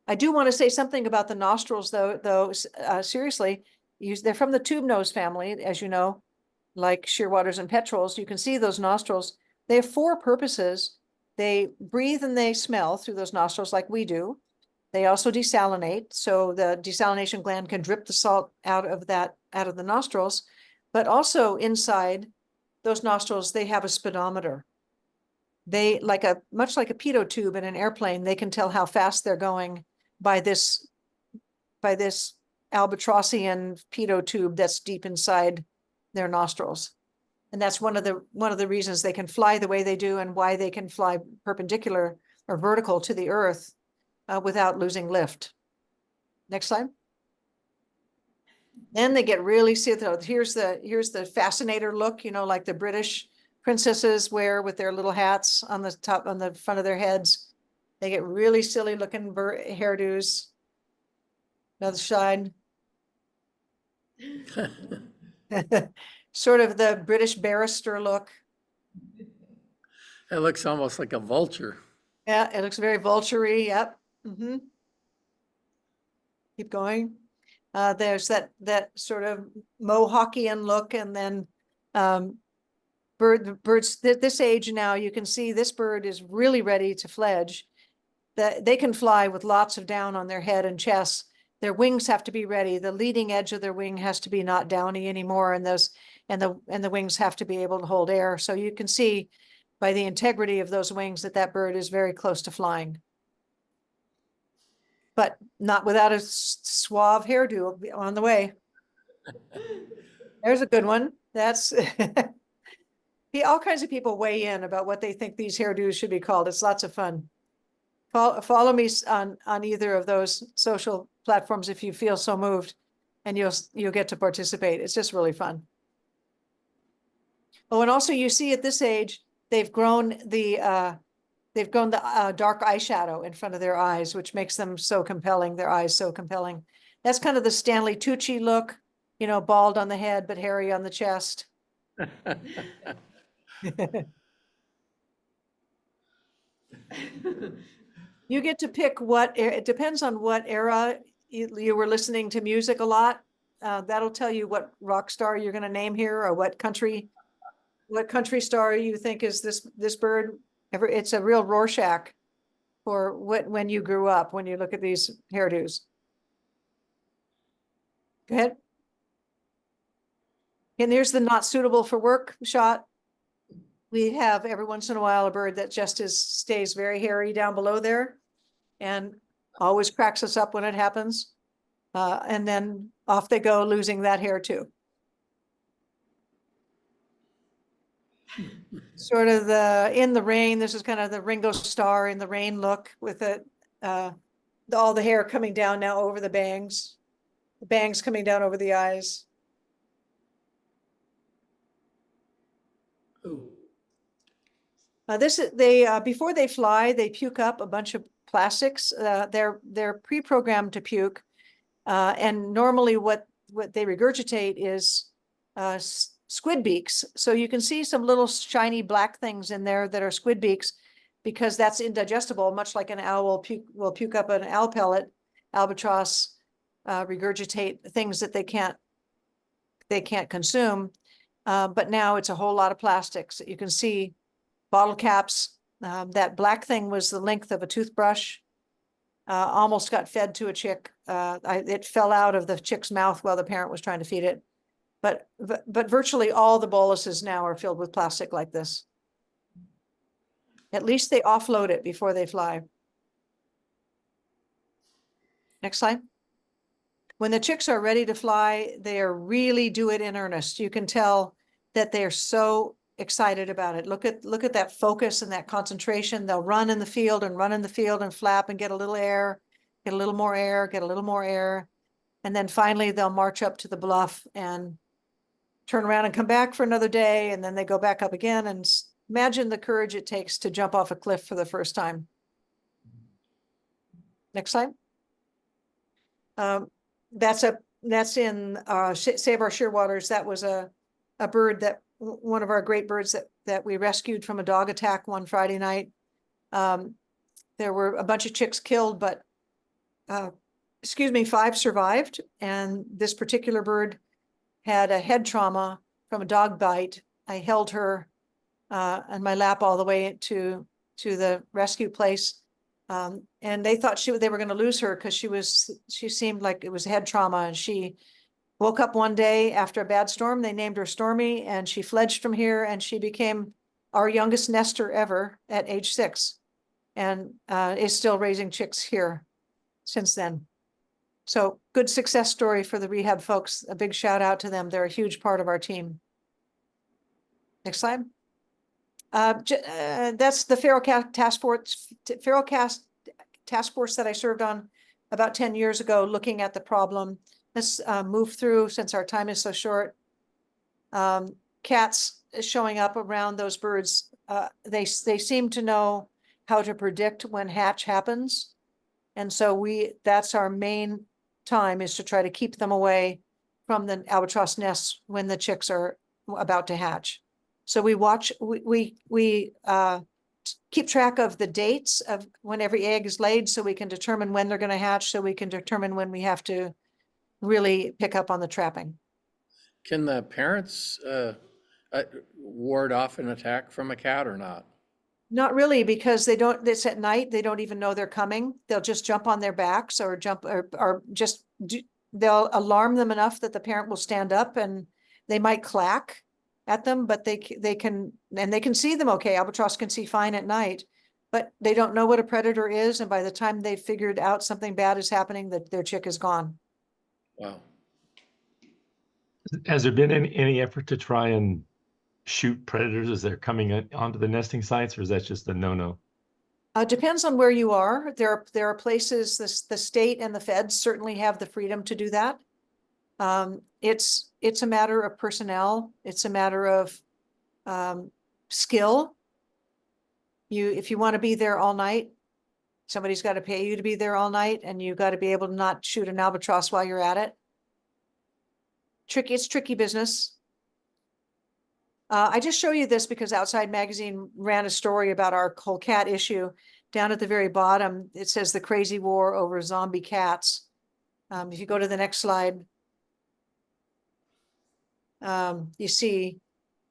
I do want to say something about the nostrils, though. Seriously, they're from the tube nose family, as you know, like shearwaters and petrels. You can see those nostrils. They have 4 purposes. They breathe and they smell through those nostrils like we do. They also desalinate, so the desalination gland can drip the salt out of the nostrils. But also inside those nostrils, they have a speedometer. They much like a pitot tube in an airplane, they can tell how fast they're going by this albatrossian pitot tube that's deep inside their nostrils. And that's one of the reasons they can fly the way they do and why they can fly perpendicular or vertical to the earth without losing lift. Next slide. Then they get really serious. Here's the fascinator look, like the British princesses wear with their little hats on the front of their heads. They get really silly looking hairdos. Another side. Sort of the British barrister look. It looks almost like a vulture. Yeah, it looks very vulture-y. Yep. Mm-hmm. Keep going. There's that sort of Mohawkian look, and then birds this age now, you can see this bird is really ready to fledge. That they can fly with lots of down on their head and chest. Their wings have to be ready. The leading edge of their wing has to be not downy anymore, and the wings have to be able to hold air. So you can see by the integrity of those wings that bird is very close to flying. But not without a suave hairdo on the way. There's a good one. That's all kinds of people weigh in about what they think these hairdos should be called. It's lots of fun. Follow me on either of those social platforms if you feel so moved, and you'll get to participate. It's just really fun. Oh, and also you see at this age, they've grown the dark eyeshadow in front of their eyes, which makes them so compelling, their eyes so compelling. That's kind of the Stanley Tucci look, bald on the head, but hairy on the chest. You get to pick it depends on what era you were listening to music a lot. That'll tell you what rock star you're going to name here, or what country star you think is this bird. It's a real Rorschach for when you grew up, when you look at these hairdos. Go ahead. And there's the not suitable for work shot. We have every once in a while a bird that just stays very hairy down below there and always cracks us up when it happens. And then off they go, losing that hair too. Sort of in the rain, this is kind of the Ringo Starr in the rain look with all the hair coming down now over the bangs coming down over the eyes. Ooh. Before they fly, they puke up a bunch of plastics. They're pre-programmed to puke, and normally what they regurgitate is squid beaks. So you can see some little shiny black things in there that are squid beaks, because that's indigestible. Much like an owl will puke up an owl pellet, albatross regurgitate things that they can't consume. But now it's a whole lot of plastics that you can see. Bottle caps. That black thing was the length of a toothbrush. almost got fed to a chick. It fell out of the chick's mouth while the parent was trying to feed it. But virtually all the boluses now are filled with plastic like this. At least they offload it before they fly. Next slide. When the chicks are ready to fly, they are really do it in earnest. You can tell that they are so excited about it. Look at that focus and that concentration. They'll run in the field and run in the field and flap and get a little air, get a little more air, get a little more air. And then finally they'll march up to the bluff and turn around and come back for another day. And then they go back up again, and imagine the courage it takes to jump off a cliff for the first time. Next slide. That's in Save Our Shearwaters. That was a bird that one of our great birds that we rescued from a dog attack one Friday night. There were a bunch of chicks killed, but 5 survived. And this particular bird had a head trauma from a dog bite. I held her on my lap all the way to the rescue place. And they thought they were going to lose her because she seemed like it was head trauma. And she woke up one day after a bad storm. They named her Stormy, and she fledged from here, and she became our youngest nester ever at age 6, and is still raising chicks here since then. So good success story for the rehab folks. A big shout out to them. They're a huge part of our team. Next slide. That's the Feral Cat Task Force that I served on about 10 years ago, looking at the problem. Let's move through since our time is so short. Cats showing up around those birds. They seem to know how to predict when hatch happens. And so that's our main time, is to try to keep them away from the albatross nests when the chicks are about to hatch. So we watch, we keep track of the dates of when every egg is laid, so we can determine when they're going to hatch, so we can determine when we have to really pick up on the trapping. Can the parents ward off an attack from a cat or not? Not really, because it's at night, they don't even know they're coming. They'll just jump on their backs or they'll alarm them enough that the parent will stand up, and they might clack at them, but they can see them okay. Albatross can see fine at night, but they don't know what a predator is. And by the time they've figured out something bad is happening, that their chick is gone. Wow. Has there been any effort to try and shoot predators as they're coming onto the nesting sites, or is that just a no-no? Depends on where you are. There are places, the state and the feds certainly have the freedom to do that. It's a matter of personnel. It's a matter of skill. If you want to be there all night, somebody's got to pay you to be there all night, and you got to be able to not shoot an albatross while you're at it. It's tricky business. I just show you this because Outside Magazine ran a story about our whole cat issue. Down at the very bottom, it says the crazy war over zombie cats. If you go to the next slide, you see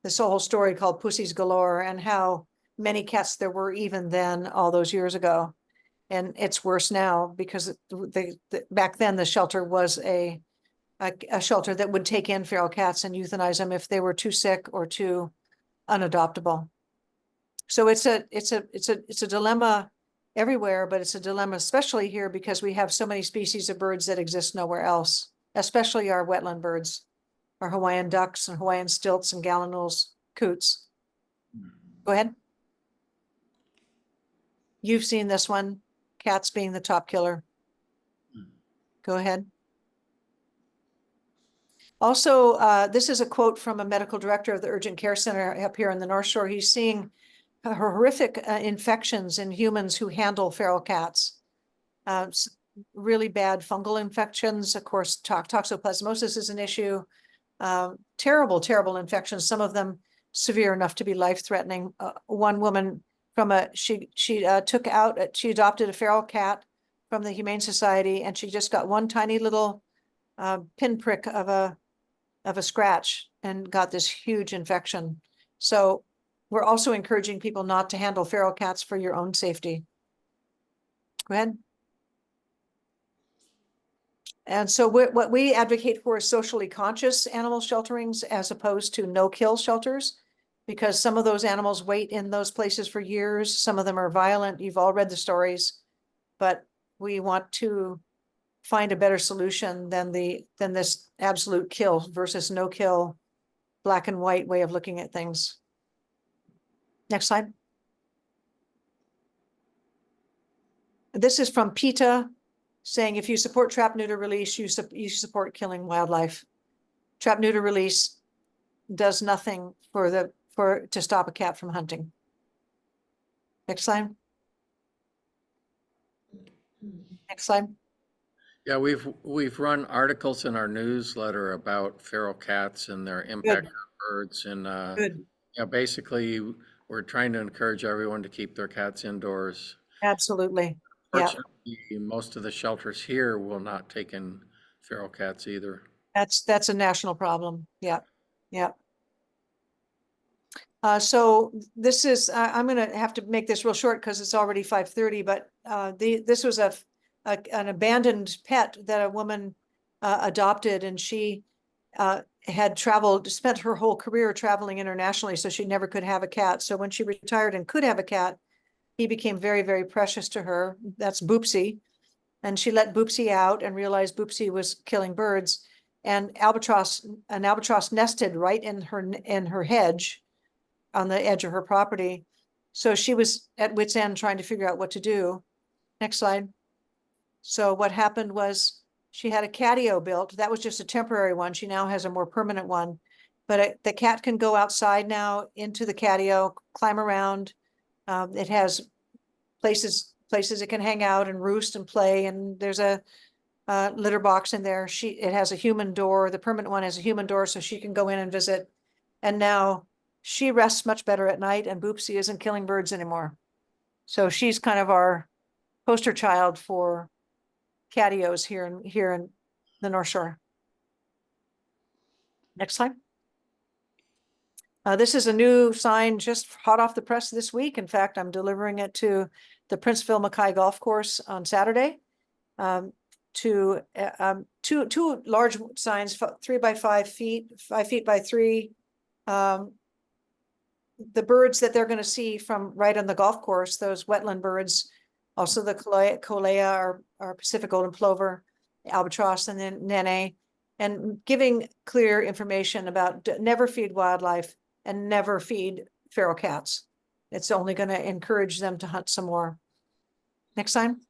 this whole story called Pussies Galore, and how many cats there were even then, all those years ago. And it's worse now because back then the shelter was a shelter that would take in feral cats and euthanize them if they were too sick or too unadoptable. So it's a dilemma everywhere, but it's a dilemma especially here because we have so many species of birds that exist nowhere else, especially our wetland birds, our Hawaiian ducks and Hawaiian stilts and gallinules, coots. Go ahead. You've seen this one, cats being the top killer. Go ahead. Also, this is a quote from a medical director of the urgent care center up here in the North Shore. He's seeing horrific infections in humans who handle feral cats. Really bad fungal infections. Of course, toxoplasmosis is an issue. Terrible, terrible infections. Some of them severe enough to be life-threatening. One woman she adopted a feral cat from the Humane Society, and she just got one tiny little pinprick of a scratch and got this huge infection. So we're also encouraging people not to handle feral cats for your own safety. Go ahead. And so what we advocate for is socially conscious animal shelterings as opposed to no-kill shelters. Because some of those animals wait in those places for years. Some of them are violent. You've all read the stories. But we want to find a better solution than this absolute kill versus no kill, black and white way of looking at things. Next slide. This is from PETA saying if you support trap neuter release, you support killing wildlife. Trap neuter release does nothing to stop a cat from hunting. Next slide. Next slide. Yeah, we've run articles in our newsletter about feral cats and their impact on birds, and Good. yeah, basically we're trying to encourage everyone to keep their cats indoors. Absolutely. Yeah, Fortunately, most of the shelters here will not take in feral cats either. that's a national problem. Yeah, yeah. So this is, I'm gonna have to make this real short because it's already 5:30, but this was an abandoned pet that a woman adopted, and she had spent her whole career traveling internationally, so she never could have a cat. So when she retired and could have a cat, he became very, very precious to her. That's Boopsie. And she let Boopsie out and realized Boopsie was killing birds. And an albatross nested right in her hedge on the edge of her property. So she was at wit's end trying to figure out what to do. Next slide. So what happened was she had a catio built. That was just a temporary one. She now has a more permanent one. But the cat can go outside now into the catio, climb around. It has places it can hang out and roost and play. And there's a litter box in there. It has a human door. The permanent one has a human door, so she can go in and visit. And now she rests much better at night, and Boopsie isn't killing birds anymore. So she's kind of our poster child for catios here in the North Shore. Next slide. This is a new sign just hot off the press this week. In fact, I'm delivering it to the Princeville Mackay Golf Course on Saturday. Two large signs, 3 by 5 feet, 5 feet by 3. The birds that they're going to see from right on the golf course, those wetland birds, also the Kilauea or Pacific golden plover, albatross, and then nene, and giving clear information about never feed wildlife and never feed feral cats. It's only going to encourage them to hunt some more. Next time.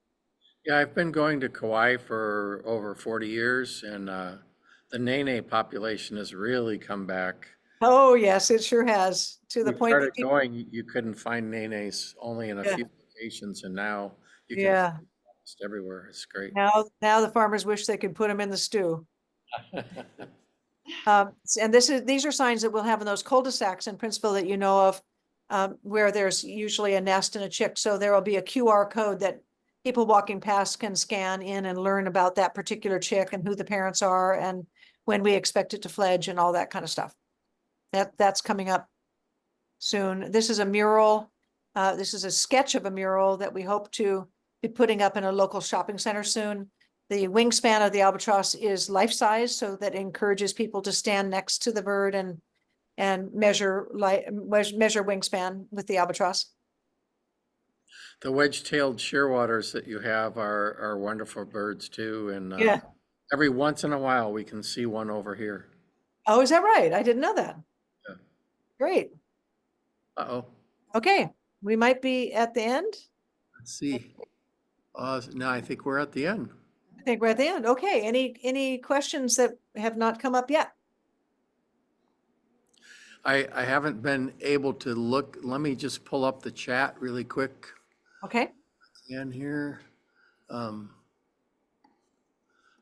Yeah, I've been going to Kauai for over 40 years, and the nene population has really come back. Oh, yes, it sure has, to the We point started that going, you couldn't find nenes only in a Yeah. few locations, and now you can Yeah. find almost everywhere. It's great. now the farmers wish they could put them in the stew. And these are signs that we'll have in those cul-de-sacs in Princeville that you know of, where there's usually a nest and a chick. So there will be a QR code that people walking past can scan in and learn about that particular chick and who the parents are and when we expect it to fledge and all that kind of stuff. That's coming up soon. This is a mural. This is a sketch of a mural that we hope to be putting up in a local shopping center soon. The wingspan of the albatross is life-size, so that encourages people to stand next to the bird and measure wingspan with the albatross. The wedge-tailed shearwaters that you have are wonderful birds too, and Yeah. every once in a while we can see one over here. Oh, is that right? I didn't know that. Yeah. Great. Uh-oh, Okay, we might be at the end. let's see. No, I think we're at the end. I think we're at the end. Okay, any questions that have not come up yet? I haven't been able to look. Let me just pull up the chat really quick. Okay. In here.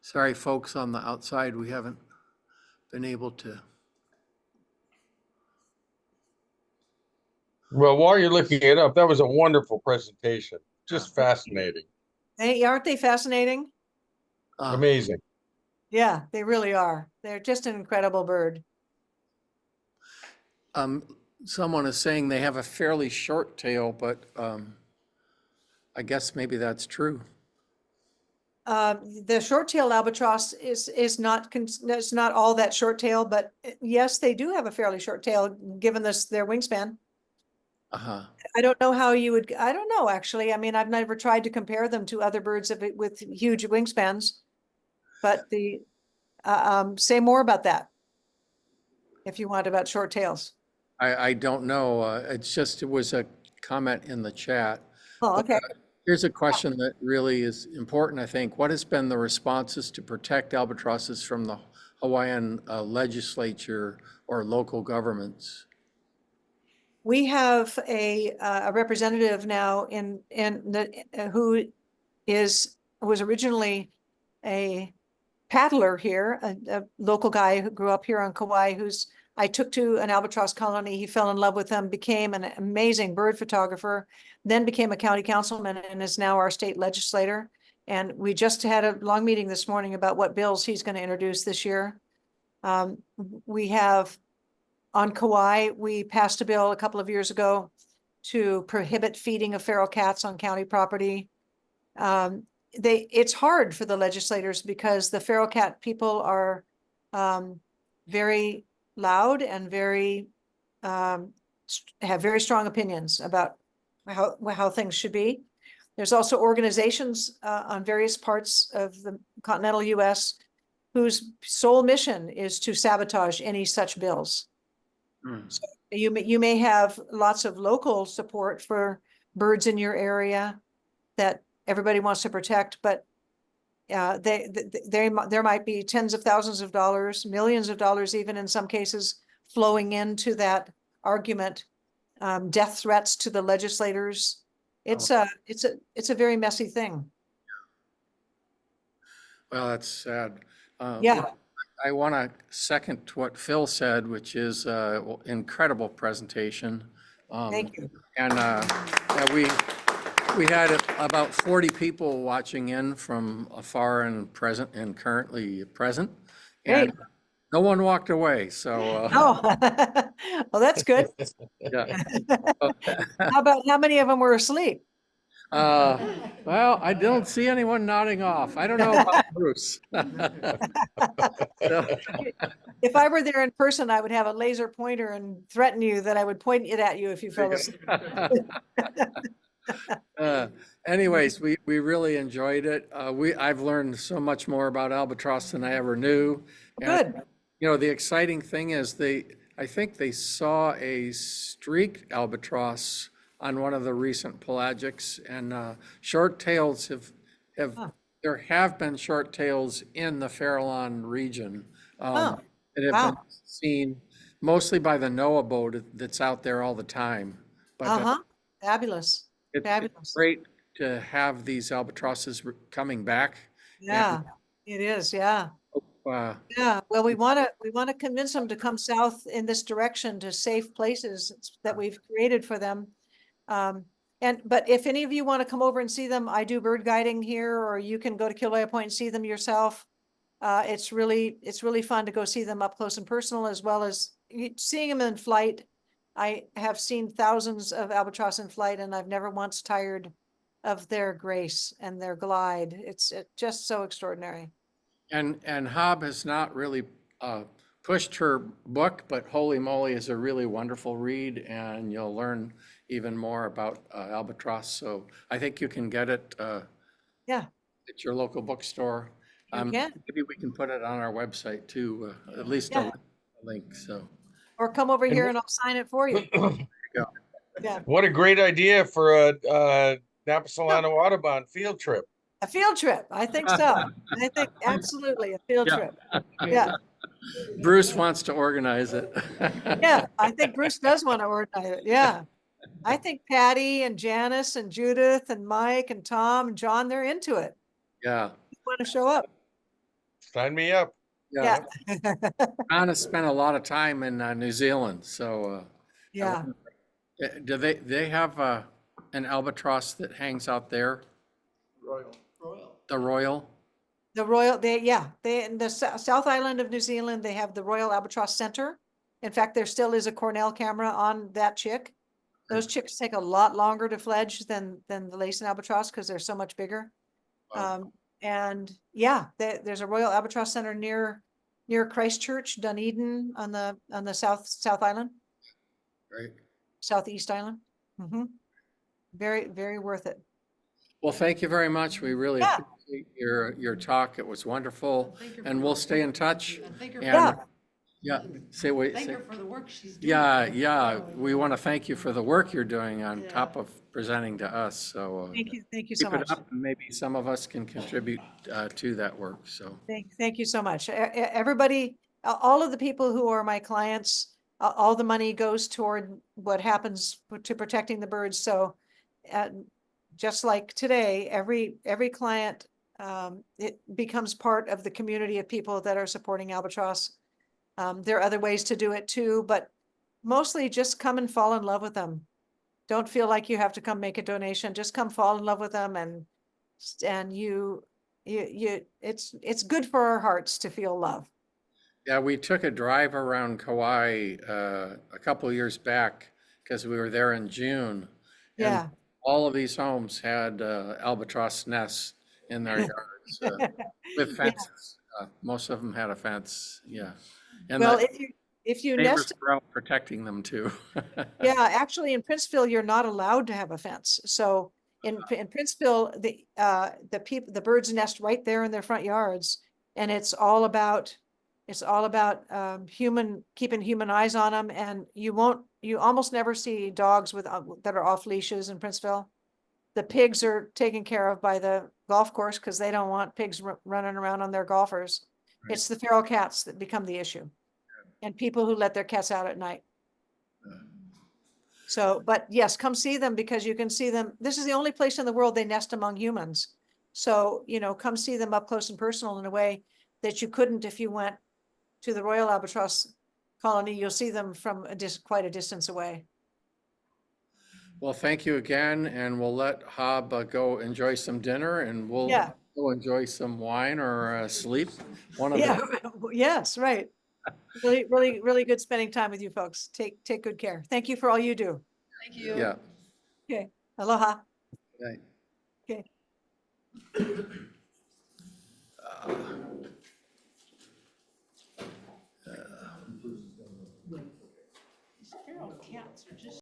Sorry, folks on the outside, we haven't been able to. Well, while you're looking it up, that was a wonderful presentation. Just fascinating. Aren't they fascinating? Amazing. Yeah, they really are. They're just an incredible bird. Someone is saying they have a fairly short tail, but I guess maybe that's true. The short-tailed albatross is not, it's not all that short-tail, but yes, they do have a fairly short tail, given their wingspan. Uh-huh. I don't know how you would, I don't know, actually. I mean, I've never tried to compare them to other birds with huge wingspans. But say more about that, if you want, about short tails. I don't know. It's just, it was a comment in the chat. Oh, okay. Here's a question that really is important, I think. What has been the responses to protect albatrosses from the Hawaiian legislature or local governments? We have a representative now who was originally a paddler here, a local guy who grew up here on Kauai, I took to an albatross colony. He fell in love with them, became an amazing bird photographer, then became a county councilman and is now our state legislator. And we just had a long meeting this morning about what bills he's going to introduce this year. We have on Kauai, we passed a bill a couple of years ago to prohibit feeding of feral cats on county property. It's hard for the legislators because the feral cat people are very loud and have very strong opinions about how things should be. There's also organizations on various parts of the continental US whose sole mission is to sabotage any such bills. So you may have lots of local support for birds in your area that everybody wants to protect, but there might be tens of thousands of dollars, millions of dollars, even in some cases, flowing into that argument. Death threats to the legislators. It's a very messy thing. Well, that's sad. Yeah. I want to second what Phil said, which is incredible presentation. Thank you. And we had about 40 people watching in from afar and currently present. And Great. no one walked away, so. Oh, well, that's good. Yeah. How many of them were asleep? Well, I don't see anyone nodding off. I don't know about Bruce. So, If I were there in person, I would have a laser pointer and threaten you that I would point it at you if you fell asleep. anyways, we really enjoyed it. I've learned so much more about albatross than I ever knew. And, Good. you know, the exciting thing is I think they saw a streaked albatross on one of the recent pelagics, and short tails there have been short tails in the Farallon region that have been seen mostly by the NOAA boat that's out there all the time. But Fabulous. it's great to have these albatrosses coming back. Yeah, it is. Yeah. Yeah. Well, we want to convince them to come south in this direction to safe places that we've created for them. But if any of you want to come over and see them, I do bird guiding here, or you can go to Kilauea Point and see them yourself. It's really fun to go see them up close and personal, as well as seeing them in flight. I have seen thousands of albatross in flight, and I've never once tired of their grace and their glide. It's just so extraordinary. And Hob has not really pushed her book, but Holy Moly is a really wonderful read, and you'll learn even more about albatross. So I think you can get it at your local bookstore. Maybe we can put it on our website too, at least a link. So. Or come over here and I'll sign it for you. Yeah. What a great idea for a Napa-Solano Audubon field trip. A field trip. I think so. I think absolutely a field trip. Yeah. Bruce wants to organize it. Yeah, I think Bruce does want to organize it. Yeah. I think Patty and Janice and Judith and Mike and Tom and John, they're into it. Yeah. You want to show up? Sign me up. Yeah. Anna spent a lot of time in New Zealand, so do they have an albatross that hangs out there? The Royal. They in the South Island of New Zealand, they have the Royal Albatross Center. In fact, there still is a Cornell camera on that chick. Those chicks take a lot longer to fledge than the Laysan albatross because they're so much bigger. Wow. And yeah, there's a Royal Albatross Center near Christchurch, Dunedin on the South Island, Great. Southeast Island. Very, very worth it. Well, thank you very much. We really Yeah. appreciate your talk. It was wonderful, and we'll stay in touch. Yeah. And yeah, say what. Thank say- her for the work she's doing. Yeah. We want to thank you for the work you're doing on top of presenting to us. So Thank you so keep it much. up, and maybe some of us can contribute to that work. So Thank you so much. Everybody, all of the people who are my clients, all the money goes toward what happens to protecting the birds. So, just like today, every client, it becomes part of the community of people that are supporting Albatross. There are other ways to do it too, but mostly just come and fall in love with them. Don't feel like you have to come make a donation. Just come fall in love with them, and it's good for our hearts to feel love. yeah, we took a drive around Kauai a couple of years back because we were there in June. and Yeah. all of these homes had albatross nests in their yards with fences. Most of them had a fence, yeah. And Well, the if you neighbors nest, were out protecting them too. yeah, actually in Princeville, you're not allowed to have a fence. So in Princeville, the birds nest right there in their front yards, and it's all about keeping human eyes on them, and you almost never see dogs that are off leashes in Princeville. The pigs are taken care of by the golf course because they don't want pigs running around on their golfers. Right. It's the feral cats that become the issue, and people who let their cats out at night. So, but yes, come see them because you can see them. This is the only place in the world they nest among humans. So, come see them up close and personal in a way that you couldn't if you went to the Royal Albatross colony. You'll see them from quite a distance away. Well, thank you again, and we'll let Hob go enjoy some dinner, and we'll Yeah. go enjoy some wine or sleep. One of Yeah, the. yes, right. Really, really, really good spending time with you folks. Take good care. Thank you for all you do. Thank you. Yeah. Okay. Aloha. Right. Okay. Feral cats are just